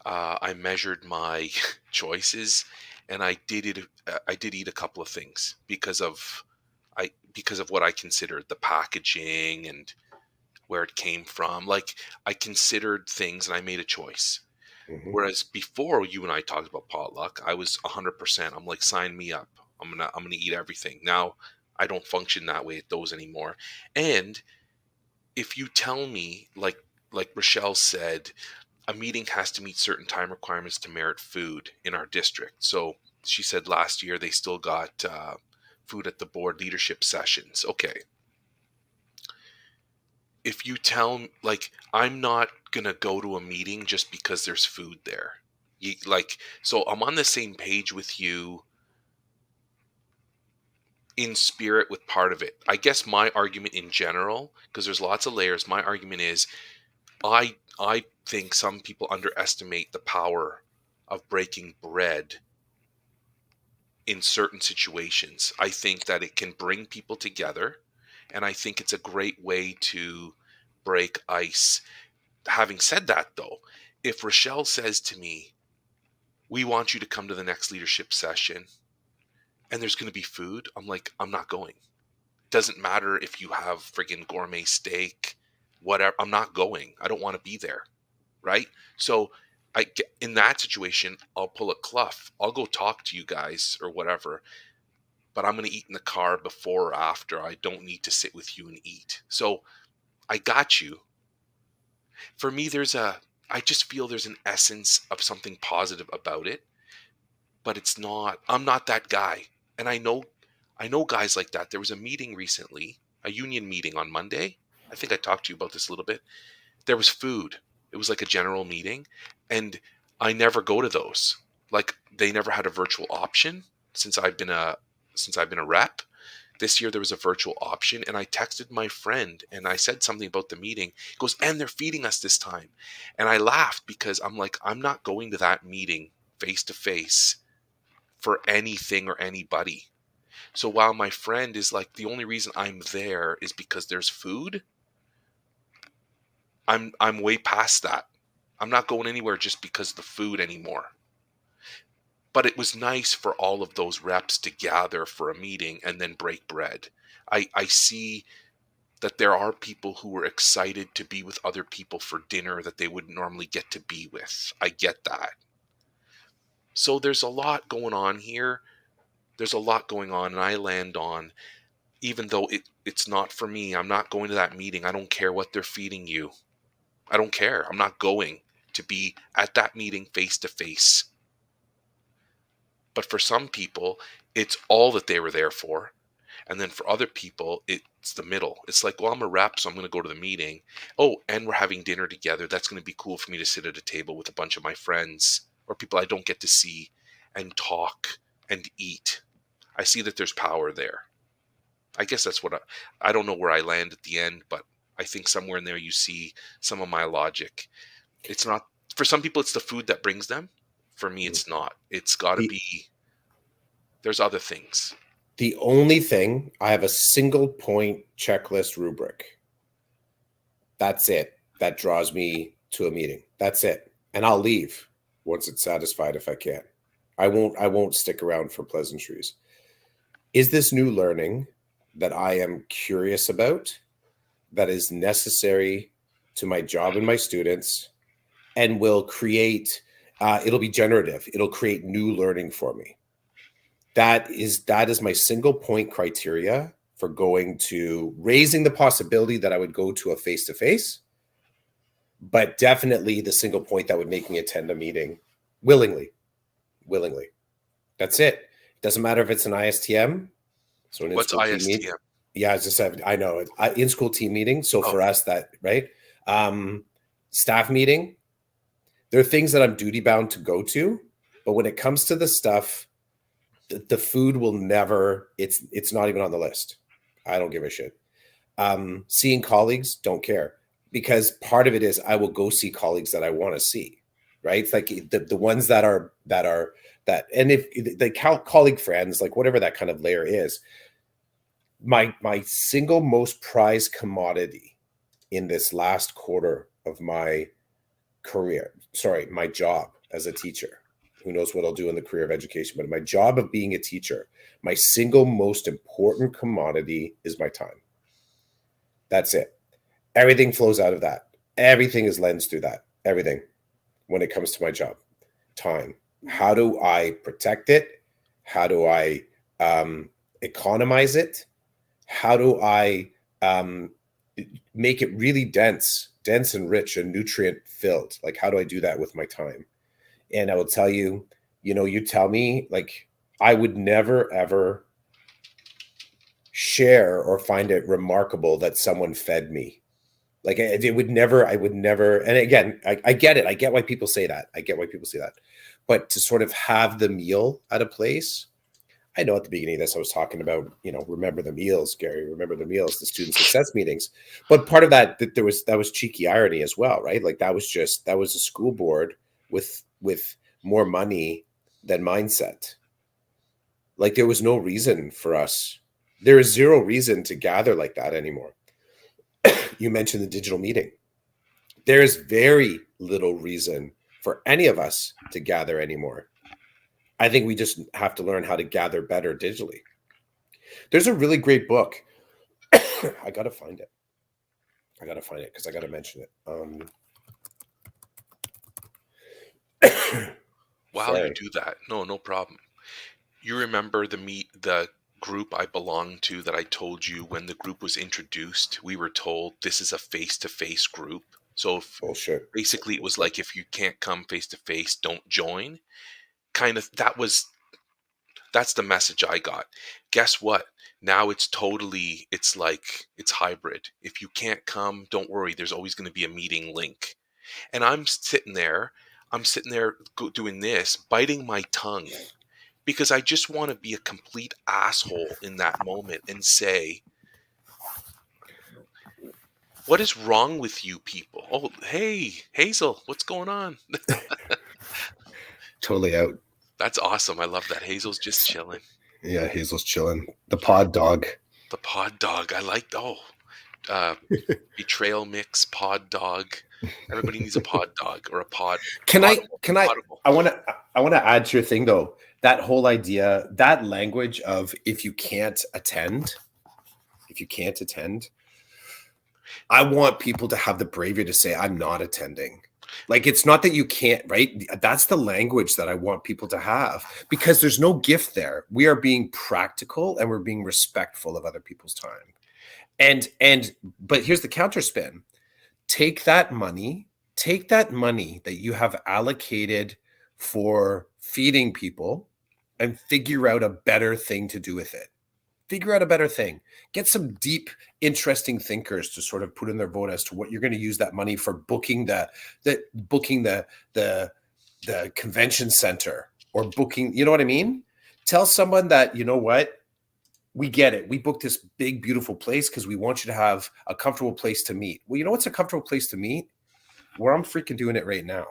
I measured my choices, and I did it. I did eat a couple of things because of what I considered the packaging and where it came from. Like, I considered things and I made a choice. Mhm. Whereas before you and I talked about potluck, I was 100%. I'm like, sign me up. I'm gonna eat everything. Now I don't function that way at those anymore. And if you tell me, like Rochelle said, a meeting has to meet certain time requirements to merit food in our district. So she said last year they still got food at the board leadership sessions. Okay, if you tell like, I'm not gonna go to a meeting just because there's food there. So I'm on the same page with you in spirit with part of it. I guess my argument in general, because there's lots of layers, my argument is I think some people underestimate the power of breaking bread in certain situations. I think that it can bring people together, and I think it's a great way to break ice. Having said that, though, if Rochelle says to me, "We want you to come to the next leadership session and there's going to be food," I'm like, I'm not going. Doesn't matter if you have friggin' gourmet steak, whatever. I'm not going. I don't want to be there. Right? So in that situation, I'll pull a Clough. I'll go talk to you guys or whatever, but I'm going to eat in the car before or after. I don't need to sit with you and eat. So I got you. For me, I just feel there's an essence of something positive about it, but I'm not that guy. And I know guys like that. There was a meeting recently, a union meeting on Monday. I think I talked to you about this a little bit. There was food. It was like a general meeting, and I never go to those. Like, they never had a virtual option since I've been a rep. This year there was a virtual option, and I texted my friend and I said something about the meeting. He goes, "And they're feeding us this time." And I laughed because I'm like, I'm not going to that meeting face to face for anything or anybody. So while my friend is like, the only reason I'm there is because there's food, I'm way past that. I'm not going anywhere just because of the food anymore. But it was nice for all of those reps to gather for a meeting and then break bread. I see that there are people who were excited to be with other people for dinner that they wouldn't normally get to be with. I get that. So there's a lot going on here. There's a lot going on, and I land on, even though it's not for me, I'm not going to that meeting. I don't care what they're feeding you. I don't care. I'm not going to be at that meeting face to face. But for some people, it's all that they were there for. And then for other people, it's the middle. It's like, well, I'm a rep, so I'm going to go to the meeting. Oh, and we're having dinner together. That's going to be cool for me to sit at a table with a bunch of my friends or people I don't get to see and talk and eat. I see that there's power there. I guess that's what I don't know where I land at the end, but I think somewhere in there you see some of my logic. It's not, for some people, it's the food that brings them. For me, it's not. It's got to The, be, there's other things. the only thing, I have a single point checklist rubric. That's it. That draws me to a meeting. That's it. And I'll leave once it's satisfied if I can. I won't stick around for pleasantries. Is this new learning that I am curious about, that is necessary to my job and my students, and will create, it'll be generative. It'll create new learning for me. That is my single point criteria for going to, raising the possibility that I would go to a face-to-face, but definitely the single point that would make me attend a meeting willingly. That's it. It doesn't matter if it's an ISTM, so an What's in-school team meeting. ISTM? Yeah, as I said, I know it. In-school team meeting. So for us, that, right? Staff meeting. There are things that I'm duty bound to go to, but when it comes to the stuff, the food will never. It's not even on the list. I don't give a shit. Seeing colleagues, don't care, because part of it is I will go see colleagues that I want to see, right? It's like the ones that and if the colleague friends, like whatever that kind of layer is, my single most prized commodity in this last quarter of my career, my job as a teacher. Who knows what I'll do in the career of education, but my job of being a teacher, my single most important commodity is my time. That's it. Everything flows out of that. Everything is lensed through that. Everything when it comes to my job. Time. How do I protect it? How do I economize it? How do I make it really dense and rich and nutrient filled? Like, how do I do that with my time? And I will tell you, you tell me, like, I would never, ever share or find it remarkable that someone fed me. Like, I would never. And again, I get it. I get why people say that. But to sort of have the meal at a place, I know at the beginning of this, I was talking about, remember the meals, Gary, remember the meals, the student success meetings. But part of that was cheeky irony as well, right? Like that was a school board with more money than mindset. Like there was no reason for us. There is zero reason to gather like that anymore. You mentioned the digital meeting. There is very little reason for any of us to gather anymore. I think we just have to learn how to gather better digitally. There's a really great book. I got to find it because I got to mention it. While you do that, no problem. You remember the group I belonged to that I told you when the group was introduced, we were told this is a face-to-face group. So bullshit. Basically it was like, if you can't come face-to-face, don't join. Kind of, that's the message I got. Guess what? Now it's hybrid. If you can't come, don't worry. There's always going to be a meeting link. And I'm sitting there doing this, biting my tongue, because I just want to be a complete asshole in that moment and say, what is wrong with you people? Oh, hey, Hazel, what's going on? Totally out. That's awesome. I love that. Hazel's just chilling. Yeah, Hazel's chilling. The pod dog. The pod dog. I like, betrayal mix, pod dog. Everybody needs a pod dog or a pod. I want to add to your thing though. That whole idea, that language of if you can't attend, I want people to have the bravery to say, I'm not attending. Like, it's not that you can't, right? That's the language that I want people to have, because there's no gift there. We are being practical and we're being respectful of other people's time. But here's the counterspin. Take that money that you have allocated for feeding people and figure out a better thing to do with it. Figure out a better thing. Get some deep, interesting thinkers to sort of put in their vote as to what you're going to use that money for, booking the convention center, or booking, you know what I mean? Tell someone that, you know what? We get it. We booked this big, beautiful place because we want you to have a comfortable place to meet. Well, you know what's a comfortable place to meet? Where I'm freaking doing it right now.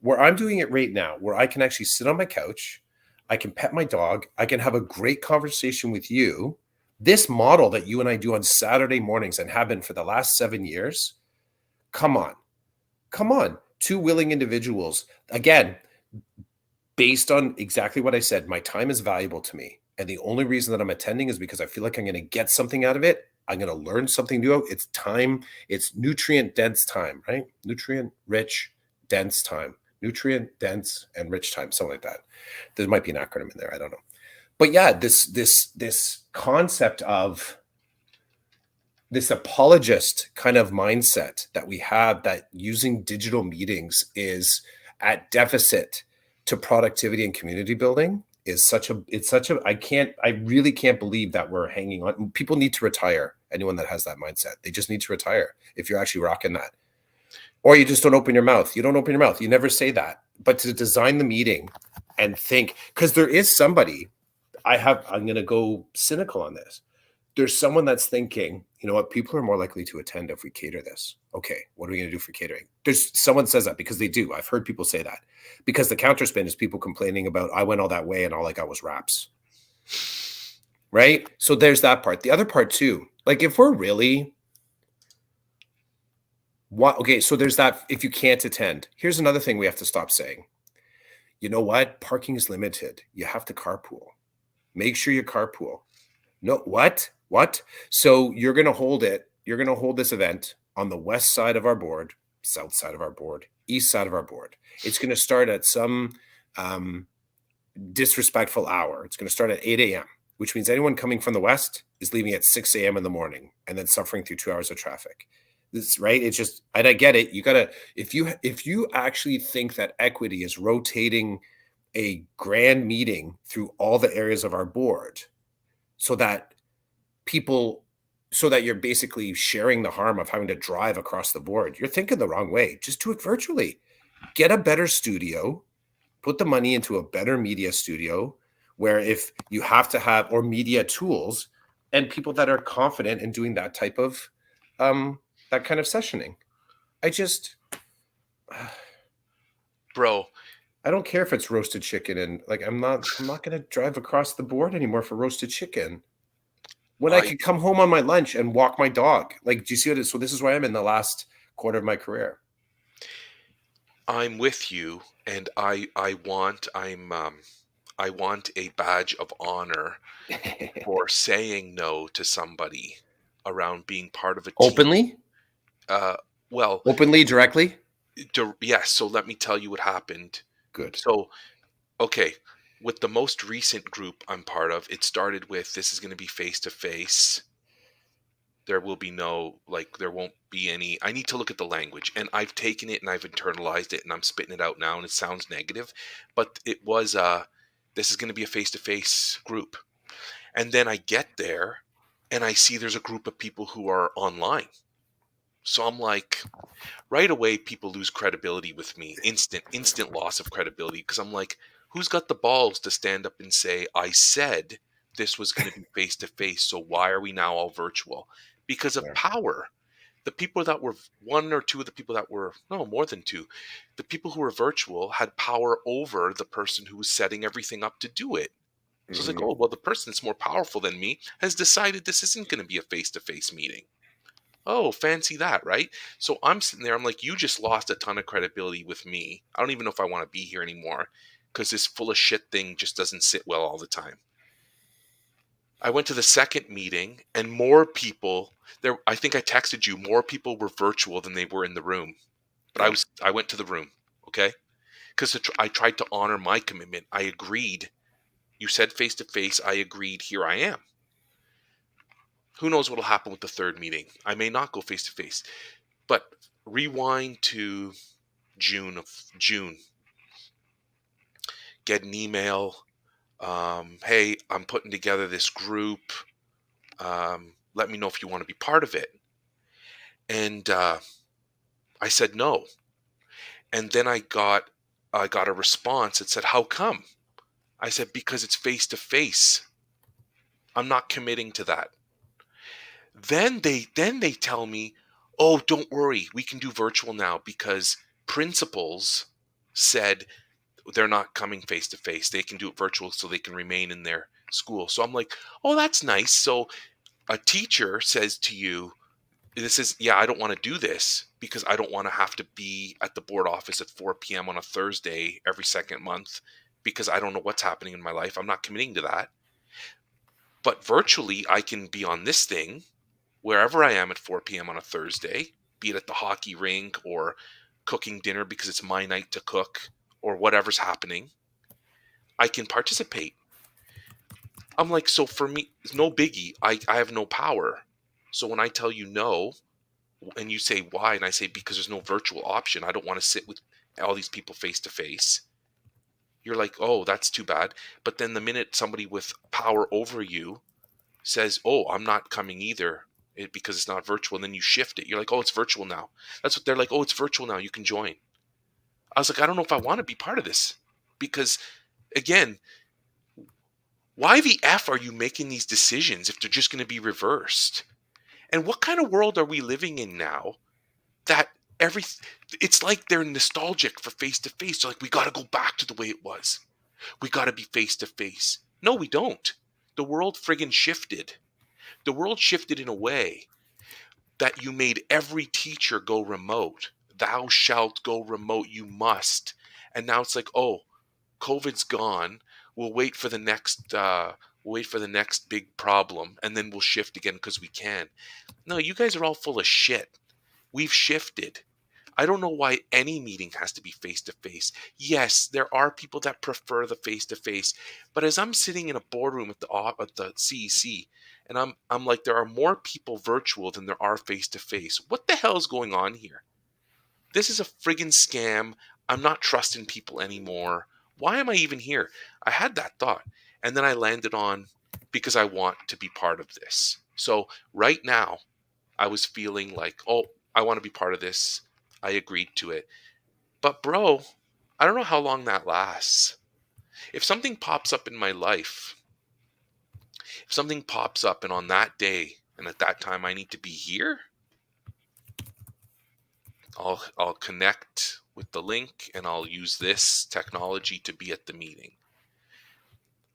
Where I'm doing it right now, where I can actually sit on my couch, I can pet my dog, I can have a great conversation with you. This model that you and I do on Saturday mornings and have been for the last 7 years, come on. Two willing individuals. Again, based on exactly what I said, my time is valuable to me. And the only reason that I'm attending is because I feel like I'm going to get something out of it. I'm going to learn something new. It's time. It's nutrient dense time, right? Nutrient rich, dense time. Nutrient dense and rich time, something like that. There might be an acronym in there. I don't know. But yeah, this concept of this apologist kind of mindset that we have, that using digital meetings is at deficit to productivity and community building, is I really can't believe that we're hanging on. People need to retire. Anyone that has that mindset, they just need to retire. If you're actually rocking that, or you just don't open your mouth. You don't open your mouth. You never say that. But to design the meeting and think, because there is somebody, I'm going to go cynical on this. There's someone that's thinking, you know what, people are more likely to attend if we cater this. Okay, what are we going to do for catering? There's someone says that because they do. I've heard people say that, because the counterspin is people complaining about, I went all that way and all I got was wraps. right? So there's that part. The other part too, like if we're really what okay, so there's that if you can't attend. Here's another thing we have to stop saying. You know what? Parking is limited. You have to carpool. Make sure you carpool. No, what? What? So you're going to hold it. You're going to hold this event on the west side of our board, south side of our board, east side of our board. It's going to start at some um, disrespectful hour. It's going to start at 8 a.m., which means anyone coming from the west is leaving at 6 a.m. in the morning and then suffering through 2 hours of traffic. This right. It's just, and I get it. You gotta, if you actually think that equity is rotating a grand meeting through all the areas of our board so that people so that you're basically sharing the harm of having to drive across the board, you're thinking the wrong way. Just do it virtually. Get a better studio, put the money into a better media studio where if you have to have or media tools and people that are confident in doing that type of that kind of sessioning. I just Bro, I don't care if it's roasted chicken and like I'm not going to drive across the board anymore for roasted chicken. When I I could come home on my lunch and walk my dog. Like, do you see what it is? So this is where I'm in the last quarter of my career. I'm with you, and I want a badge of honor for saying no to somebody around being part of a team. Openly? Well, Openly, directly? yes. So let me tell you what happened. Good. So, okay, with the most recent group I'm part of, it started with this is going to be face to face. There will be no, like, there won't be any. I need to look at the language, and I've taken it and I've internalized it, and I'm spitting it out now, and it sounds negative, but it was, this is going to be a face to face group. And then I get there and I see there's a group of people who are online. So I'm like, right away, people lose credibility with me. Instant loss of credibility. Because I'm like, who's got the balls to stand up and say, I said this was going to be face to face. So why are we now all virtual? Because of Yeah. power. The people that were one or two of the people that were, no, more than two, the people who were virtual had power over the person who was setting everything up to do it. So it's like, oh, well, the person that's more powerful than me has decided this isn't going to be a face to face meeting. Oh, fancy that, right? So I'm sitting there, I'm like, you just lost a ton of credibility with me. I don't even know if I want to be here anymore because this full of shit thing just doesn't sit well all the time. I went to the second meeting and more people there. I think I texted you, more people were virtual than they were in the room. But Yeah. I went to the room, okay? Because I tried to honor my commitment. I agreed. You said face to face. I agreed. Here I am. Who knows what will happen with the third meeting? I may not go face to face. But rewind to June. Get an email. Hey, I'm putting together this group. Let me know if you want to be part of it. And I said no. And then I got a response that said, "How come?" I said, "Because it's face to face. I'm not committing to that." Then they tell me, "Oh, don't worry, we can do virtual now because principals said they're not coming face to face. They can do it virtual so they can remain in their school." So I'm like, "Oh, that's nice." So a teacher says to you, this is, yeah, I don't want to do this because I don't want to have to be at the board office at 4 p.m. on a Thursday every second month because I don't know what's happening in my life. I'm not committing to that. But virtually, I can be on this thing wherever I am at 4 p.m. on a Thursday, be it at the hockey rink or cooking dinner because it's my night to cook or whatever's happening. I can participate. I'm like, so for me, it's no biggie. I have no power. So when I tell you no, and you say why, and I say because there's no virtual option, I don't want to sit with all these people face to face. You're like, oh, that's too bad. But then the minute somebody with power over you says, oh, I'm not coming either because it's not virtual, and then you shift it. You're like, oh, it's virtual now. That's what they're like. Oh, it's virtual now. You can join. I was like, I don't know if I want to be part of this because, again, why the F are you making these decisions if they're just going to be reversed? And what kind of world are we living in now that it's like they're nostalgic for face to face. Like, we got to go back to the way it was. We got to be face to face. No, we don't. The world friggin' shifted. The world shifted in a way that you made every teacher go remote. Thou shalt go remote. You must. And now it's like, oh, COVID's gone. We'll wait for the next. Wait for the next big problem, and then we'll shift again because we can. No, you guys are all full of shit. We've shifted. I don't know why any meeting has to be face to face. Yes, there are people that prefer the face to face, but as I'm sitting in a boardroom at the CEC, and I'm like, there are more people virtual than there are face to face. What the hell is going on here? This is a friggin' scam. I'm not trusting people anymore. Why am I even here? I had that thought, and then I landed on because I want to be part of this. So right now, I was feeling like, oh, I want to be part of this. I agreed to it. But bro, I don't know how long that lasts. If something pops up in my life, if something pops up and on that day and at that time I need to be here, I'll connect with the link and I'll use this technology to be at the meeting.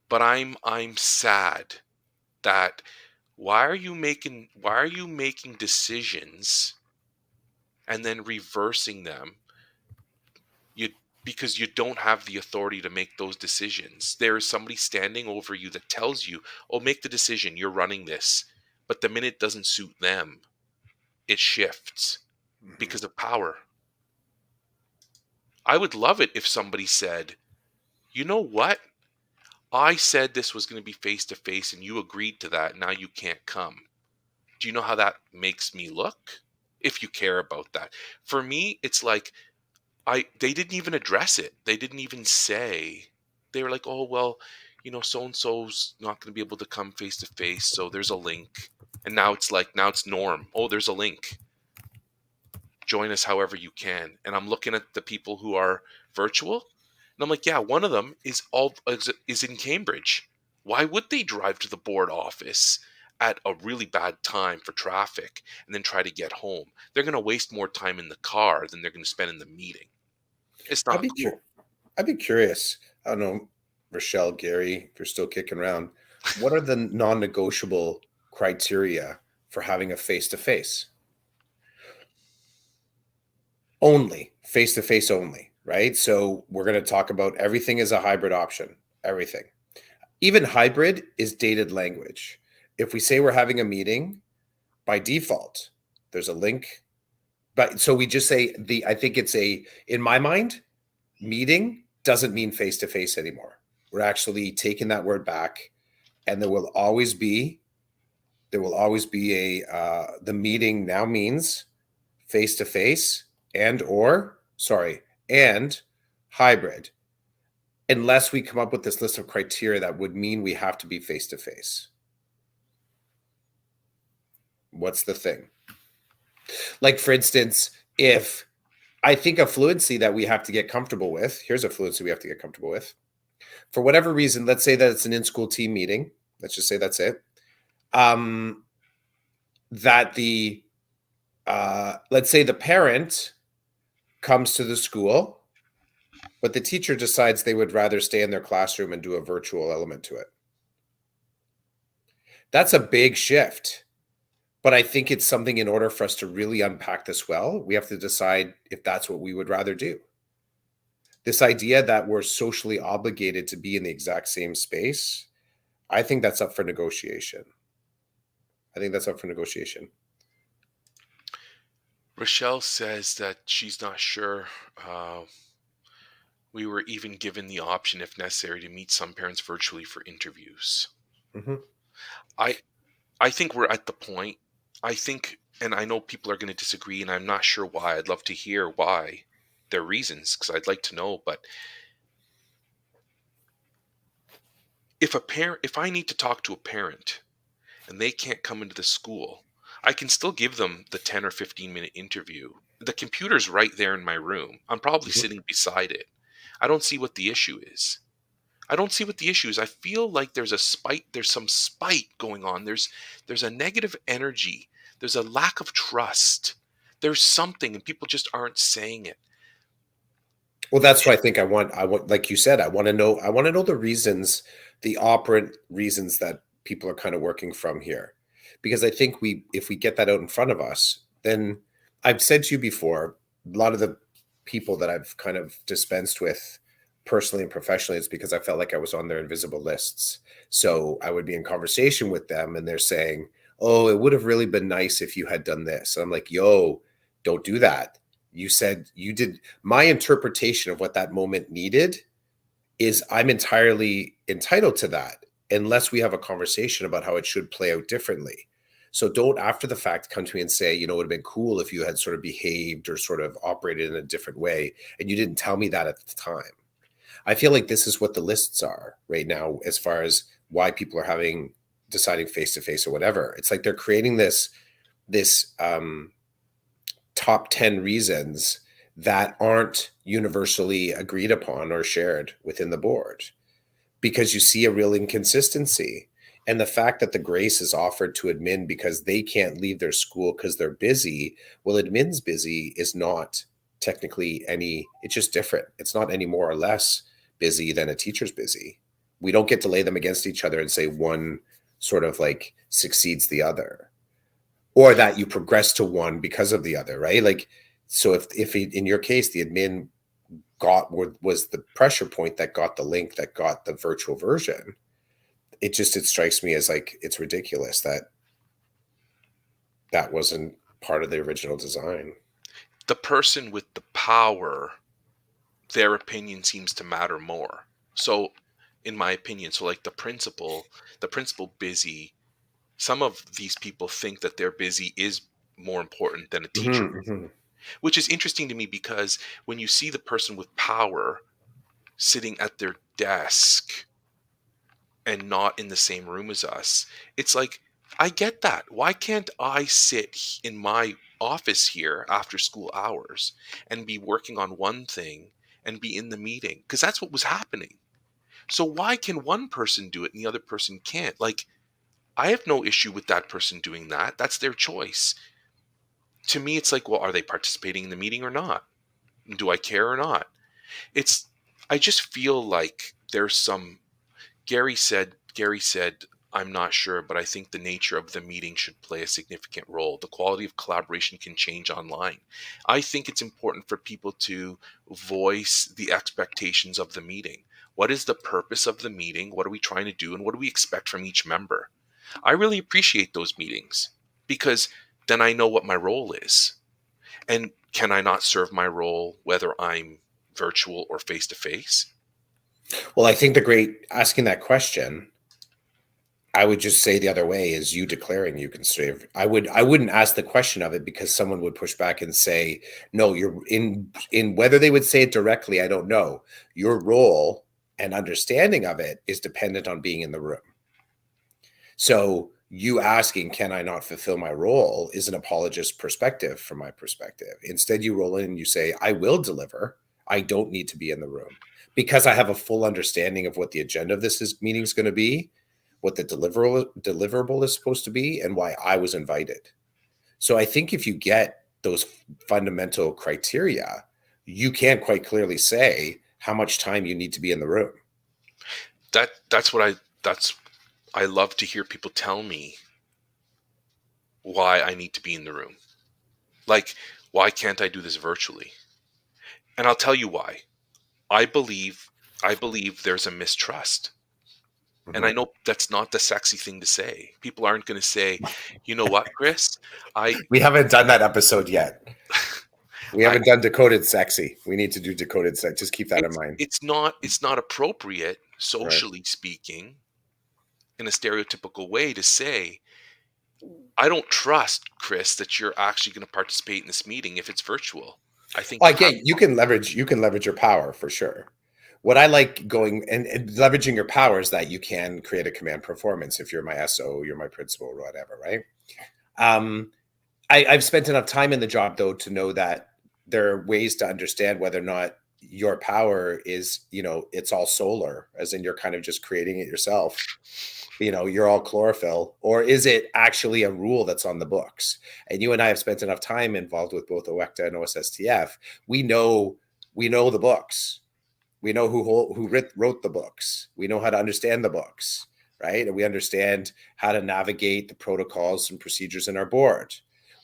But I'm sad that why are you making decisions and then reversing them because you don't have the authority to make those decisions. There is somebody standing over you that tells you, oh, make the decision, you're running this. But the minute it doesn't suit them, it shifts because of power. I would love it if somebody said, you know what? I said this was going to be face to face and you agreed to that. Now you can't come. Do you know how that makes me look? If you care about that. For me, it's like, they didn't even address it. They didn't even say. They were like, oh, well, so and so's not going to be able to come face to face, so there's a link. And now it's norm. Oh, there's a link. Join us however you can. And I'm looking at the people who are virtual, and I'm like, yeah, one of them is in Cambridge. Why would they drive to the board office at a really bad time for traffic and then try to get home? They're going to waste more time in the car than they're going to spend in the meeting. It's not cool. I'd be curious. I don't know, Rochelle, Gary, if you're still kicking around, what are the non-negotiable criteria for having a face-to-face? Only, face-to-face only, right? So we're going to talk about everything as a hybrid option, everything. Even hybrid is dated language. If we say we're having a meeting, by default, there's a link. But so we just say I think it's in my mind, meeting doesn't mean face-to-face anymore. We're actually taking that word back, and there will always be the meeting now means face-to-face and hybrid, unless we come up with this list of criteria that would mean we have to be face-to-face. What's the thing? Like, for instance, if I think a fluency that we have to get comfortable with, here's a fluency we have to get comfortable with. For whatever reason, let's say that it's an in-school team meeting. Let's just say that's it. Let's say the parent comes to the school, but the teacher decides they would rather stay in their classroom and do a virtual element to it. That's a big shift. But I think it's something, in order for us to really unpack this well, we have to decide if that's what we would rather do. This idea that we're socially obligated to be in the exact same space, I think that's up for negotiation. Rochelle says that she's not sure we were even given the option, if necessary, to meet some parents virtually for interviews. Mm-hmm. I think we're at the point. I think, and I know people are going to disagree, and I'm not sure why. I'd love to hear why, their reasons, because I'd like to know. But if I need to talk to a parent and they can't come into the school, I can still give them the 10 or 15-minute interview. The computer's right there in my room. I'm probably sitting beside it. I don't see what the issue is. I feel like there's some spite going on. There's a negative energy. There's a lack of trust. There's something, and people just aren't saying it. Well, that's why I think I want, like you said, I want to know the reasons, the operant reasons that people are kind of working from here. Because I think if we get that out in front of us, then I've said to you before, a lot of the people that I've kind of dispensed with personally and professionally, it's because I felt like I was on their invisible lists. So I would be in conversation with them and they're saying, oh, it would have really been nice if you had done this. And I'm like, yo, don't do that. You said you did. My interpretation of what that moment needed is I'm entirely entitled to that unless we have a conversation about how it should play out differently. So don't after the fact come to me and say, you know, it would have been cool if you had sort of behaved or sort of operated in a different way. And you didn't tell me that at the time. I feel like this is what the lists are right now, as far as why people are deciding face to face or whatever. It's like they're creating this top 10 reasons that aren't universally agreed upon or shared within the board, because you see a real inconsistency. And the fact that the grace is offered to admin because they can't leave their school because they're busy. Well, admin's busy is not technically it's just different. It's not any more or less busy than a teacher's busy. We don't get to lay them against each other and say one sort of like succeeds the other, or that you progress to one because of the other, right? Like, so if in your case, the admin was the pressure point that got the link, that got the virtual version, it strikes me as like, it's ridiculous that wasn't part of the original design. The person with the power, their opinion seems to matter more. So in my opinion, so like the principal busy, some of these people think that they're busy is more important than a teacher, which is interesting to me, because when you see the person with power sitting at their desk and not in the same room as us, it's like, I get that. Why can't I sit in my office here after school hours and be working on one thing and be in the meeting? Because that's what was happening. So why can one person do it and the other person can't? Like, I have no issue with that person doing that. That's their choice. To me, it's like, well, are they participating in the meeting or not? Do I care or not? I just feel like there's some, Gary said, I'm not sure, but I think the nature of the meeting should play a significant role. The quality of collaboration can change online. I think it's important for people to voice the expectations of the meeting. What is the purpose of the meeting? What are we trying to do? And what do we expect from each member? I really appreciate those meetings, because then I know what my role is. And can I not serve my role whether I'm virtual or face to face? Well, I think asking that question, I would just say the other way is you declaring you can serve. I wouldn't ask the question of it, because someone would push back and say, no, you're in whether they would say it directly, I don't know. Your role and understanding of it is dependent on being in the room. So you asking, can I not fulfill my role, is an apologist perspective from my perspective. Instead, you roll in and you say, I will deliver. I don't need to be in the room, because I have a full understanding of what the agenda of this meeting is going to be, what the deliverable is supposed to be, and why I was invited. So I think if you get those fundamental criteria, you can quite clearly say how much time you need to be in the room. I love to hear people tell me why I need to be in the room. Like, why can't I do this virtually? And I'll tell you why. I believe there's a mistrust. Mm-hmm. And I know that's not the sexy thing to say. People aren't going to say, you know what, Chris? We haven't done that episode yet. We haven't done decoded sexy. We need to do decoded sexy. Just keep that in mind. It's not appropriate, socially speaking, in a stereotypical way, to say, I don't trust, Chris, that you're actually going to participate in this meeting if it's virtual. I think you can leverage your power for sure. What I like going and leveraging your power is that you can create a command performance. If you're my SO, you're my principal, or whatever, right? I've spent enough time in the job, though, to know that there are ways to understand whether or not your power is, it's all solar, as in you're kind of just creating it yourself. You're all chlorophyll, or is it actually a rule that's on the books? And you and I have spent enough time involved with both OECTA and OSSTF. We know the books. We know who wrote the books. We know how to understand the books, right? And we understand how to navigate the protocols and procedures in our board.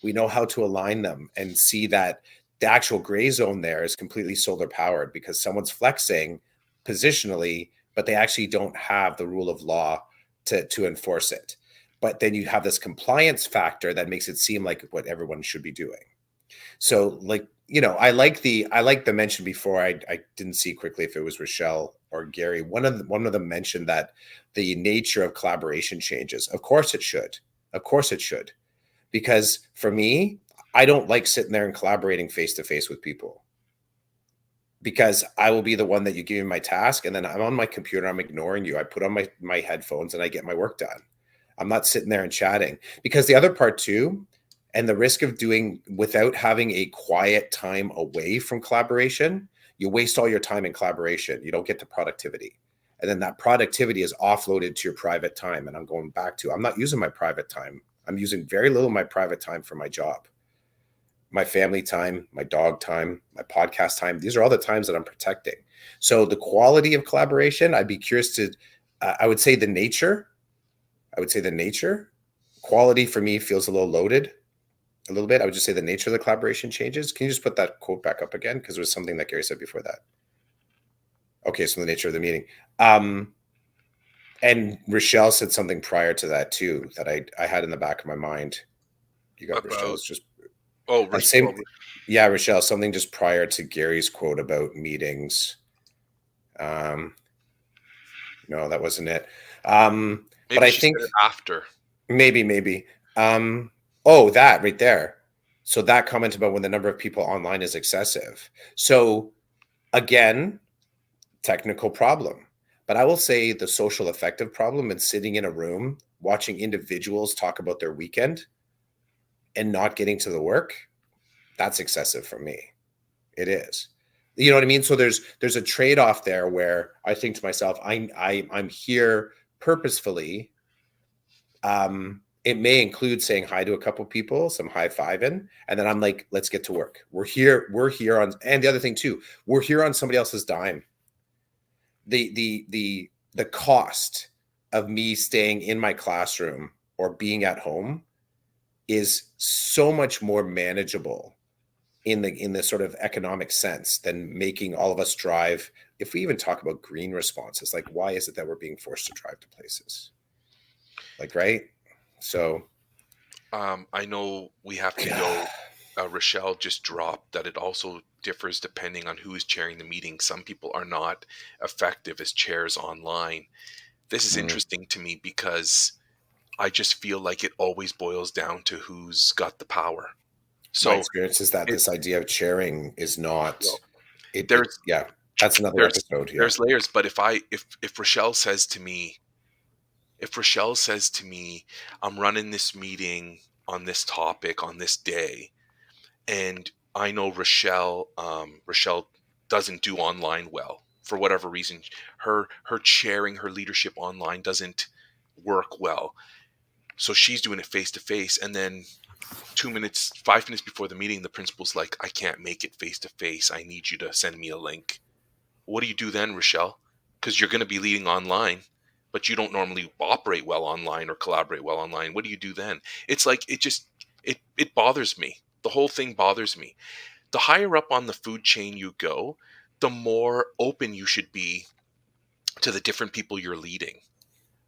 We know how to align them and see that the actual gray zone there is completely solar powered because someone's flexing positionally, but they actually don't have the rule of law to enforce it. But then you have this compliance factor that makes it seem like what everyone should be doing. So like, I like the mention before. I didn't see quickly if it was Rochelle or Gary. One of them mentioned that the nature of collaboration changes. Of course it should. Of course it should. Because for me, I don't like sitting there and collaborating face to face with people. Because I will be the one that you give me my task and then I'm on my computer, I'm ignoring you. I put on my headphones and I get my work done. I'm not sitting there and chatting. Because the other part too, and the risk of doing without having a quiet time away from collaboration, you waste all your time in collaboration. You don't get to productivity. And then that productivity is offloaded to your private time. And I'm going back to, I'm not using my private time. I'm using very little of my private time for my job, my family time, my dog time, my podcast time. These are all the times that I'm protecting. So the quality of collaboration, I'd be curious to, I would say the nature. Quality for me feels a little loaded. A little bit. I would just say the nature of the collaboration changes. Can you just put that quote back up again? Because there was something that Gary said before that. Okay, so the nature of the meeting. And Rochelle said something prior to that too that I had in the back of my mind. You got Rochelle's just same. Yeah, Rochelle, something just prior to Gary's quote about meetings. No, that wasn't it. But I think after. Maybe. Oh, that right there. So that comment about when the number of people online is excessive. So again, technical problem. But I will say the social affective problem and sitting in a room watching individuals talk about their weekend and not getting to the work, that's excessive for me. It is. You know what I mean? So there's a trade-off there where I think to myself, I'm here purposefully. It may include saying hi to a couple people, some high-fiving, and then I'm like, let's get to work. We're here on, and the other thing too, we're here on somebody else's dime. The cost of me staying in my classroom or being at home is so much more manageable in the sort of economic sense than making all of us drive. If we even talk about green responses, like why is it that we're being forced to drive to places? Like, right? So I know we have to go. Rochelle just dropped that it also differs depending on who is chairing the meeting. Some people are not effective as chairs online. This is interesting to me because I just feel like it always boils down to who's got the power. So my experience is that this idea of chairing is not. That's another episode. Yeah, there's layers. But if Rochelle says to me, I'm running this meeting on this topic on this day, and I know Rochelle doesn't do online well for whatever reason. Her chairing, her leadership online doesn't work well. So she's doing it face to face, and then 5 minutes before the meeting, the principal's like, I can't make it face to face. I need you to send me a link. What do you do then, Rochelle? Because you're going to be leading online, but you don't normally operate well online or collaborate well online. What do you do then? It's like, it bothers me. The whole thing bothers me. The higher up on the food chain you go, the more open you should be to the different people you're leading.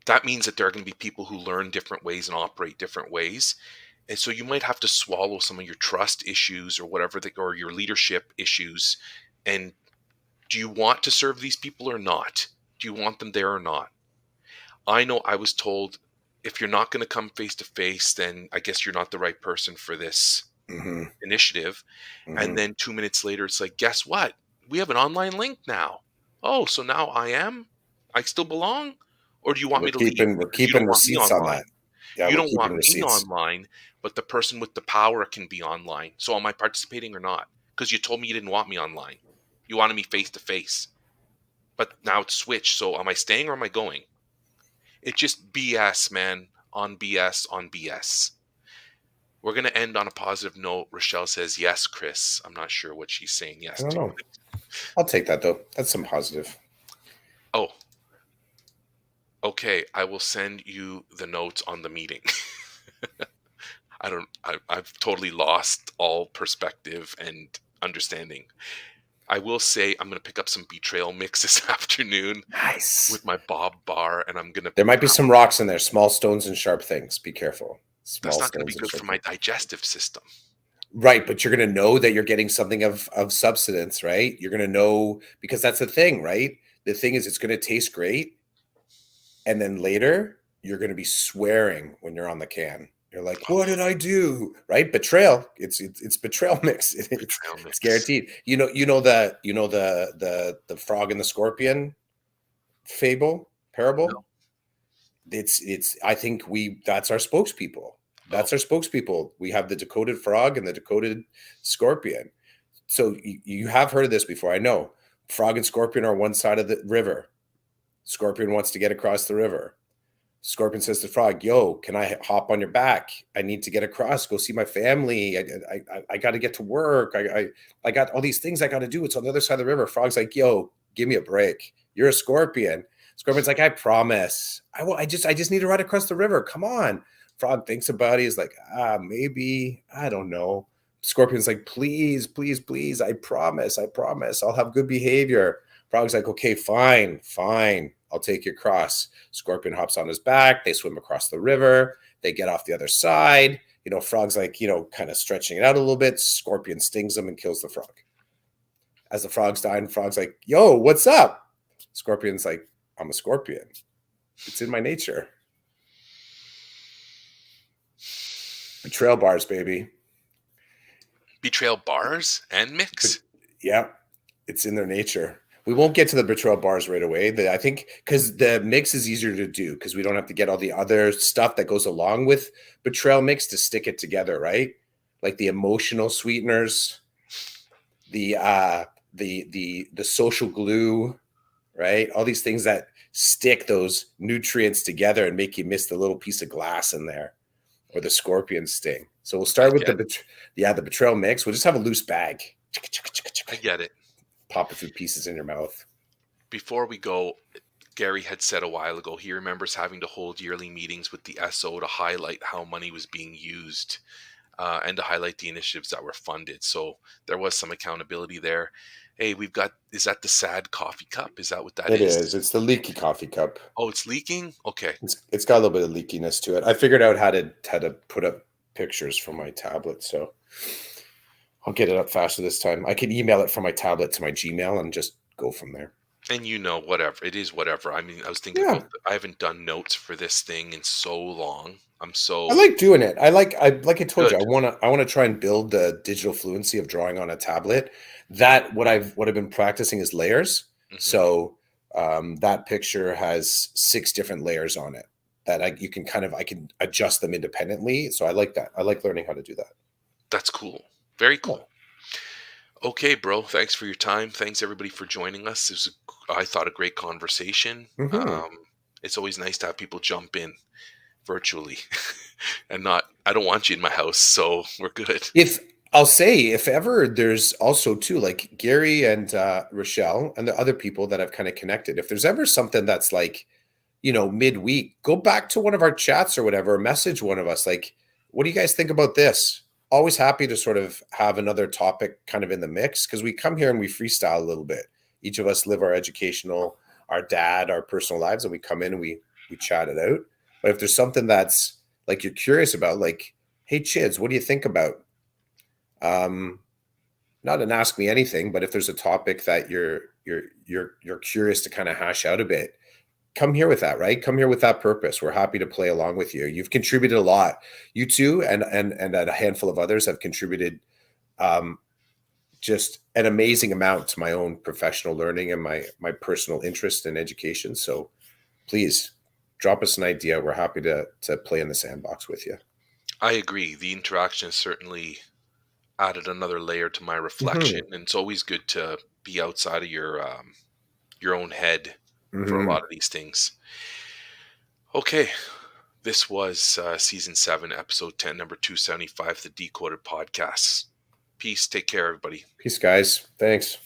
That means that there are going to be people who learn different ways and operate different ways. And so you might have to swallow some of your trust issues or whatever, or your leadership issues. And do you want to serve these people or not? Do you want them there or not? I know I was told, if you're not going to come face to face, then I guess you're not the right person for this initiative. And then 2 minutes later, it's like, guess what? We have an online link now. Oh, so now I still belong? Or do you want me to leave? We're keeping receipts on that. Yeah, you don't want me online, but the person with the power can be online. So am I participating or not? Because you told me you didn't want me online. You wanted me face to face. But now it's switched. So am I staying or am I going? It's just BS, man. On BS, on BS. We're going to end on a positive note. Rochelle says, yes, Chris. I'm not sure what she's saying yes to. I don't know. But I'll take that, though. That's some positive. Oh. Okay, I will send you the notes on the meeting. I've totally lost all perspective and understanding. I will say I'm going to pick up some Betrayal mix this afternoon Nice. with my Bob bar, and I'm going to, There might be some rocks in there, small stones and sharp things. Be careful. that's Small not going to be stones and good for sharp my things. digestive system. Right, but you're gonna know that you're getting something of substance, right? You're gonna know because that's the thing, right? The thing is it's gonna taste great, and then later you're gonna be swearing when you're on the can. You're like, "What did I do?" Right? Betrayal. It's betrayal mix. Betrayal It's mix. guaranteed. The frog and the scorpion No. parable. It's I think that's our spokespeople. Oh, That's our spokespeople. We have the decoded frog and the decoded scorpion. So you have heard of this before, I know. Frog and scorpion are on one side of the river. Scorpion wants to get across the river. Scorpion says to frog, "Yo, can I hop on your back? I need to get across. Go see my family. I got to get to work. I got all these things I got to do. It's on the other side of the river." Frog's like, "Yo, give me a break. You're a scorpion." Scorpion's like, "I promise. I just need to ride across the river. Come on." Frog thinks about it. He's like, maybe. I don't know. Scorpion's like, "Please, please, please. I promise. I promise. I'll have good behavior." Frog's like, "Okay, fine, fine. I'll take you across." Scorpion hops on his back. They swim across the river. They get off the other side. Frog's like, kind of stretching it out a little bit. Scorpion stings him and kills the frog. As the frog's dying, Frog's like, "Yo, what's up?" Scorpion's like, "I'm a scorpion. It's in my nature." Betrayal bars, baby. betrayal bars and mix. Yeah, it's in their nature. We won't get to the betrayal bars right away. I think because the mix is easier to do because we don't have to get all the other stuff that goes along with betrayal mix to stick it together, right? Like the emotional sweeteners, the social glue, right? All these things that stick those nutrients together and make you miss the little piece of glass in there or the scorpion sting. So we'll I start with get, the betrayal mix. We'll just have a loose bag. I get it. Pop a few pieces in your mouth. Before we go, Gary had said a while ago he remembers having to hold yearly meetings with the SO to highlight how money was being used and to highlight the initiatives that were funded. So there was some accountability there. Hey, is that the sad coffee cup? Is that what that It is? is. It's the leaky coffee cup. Oh, it's leaking? Okay. It's got a little bit of leakiness to it. I figured out how to put up pictures from my tablet, so I'll get it up faster this time. I can email it from my tablet to my Gmail and just go from there. And whatever. It is whatever. I mean, I was thinking Yeah, about, I haven't done notes for this thing in so long. I'm I so like doing it. Like I told you, good. I want to try and build the digital fluency of drawing on a tablet. That what I've been practicing is layers. Hmm. So that picture has 6 different layers on it that I can adjust them independently. So I like that. I like learning how to do that. That's cool. Very Yeah. cool. Okay, bro. Thanks for your time. Thanks everybody for joining us. It was, I thought, a great conversation. Hmm. It's always nice to have people jump in virtually, and not. I don't want you in my house, so we're good. If I'll say, if ever there's also too, like Gary and Rochelle and the other people that I've kind of connected, if there's ever something that's like, midweek, go back to one of our chats or whatever, message one of us. Like, what do you guys think about this? Always happy to sort of have another topic kind of in the mix because we come here and we freestyle a little bit. Each of us live our educational, our dad, our personal lives, and we come in and we chat it out. But if there's something that's like you're curious about, like, hey Chids, what do you think about? Um, Not an ask me anything, but if there's a topic that you're curious to kind of hash out a bit, come here with that, right? Come here with that purpose. We're happy to play along with you. You've contributed a lot. You two and a handful of others have contributed um, just an amazing amount to my own professional learning and my personal interest in education. So please drop us an idea. We're happy to play in the sandbox with you. I agree. The interaction certainly added another layer to my reflection, Hmm. and it's always good to be outside of your own head for a Hmm. lot of these things. Okay, this was season 7, episode 10, number 275, the Decoded Podcasts. Peace. Take care, everybody. Peace, guys. Thanks.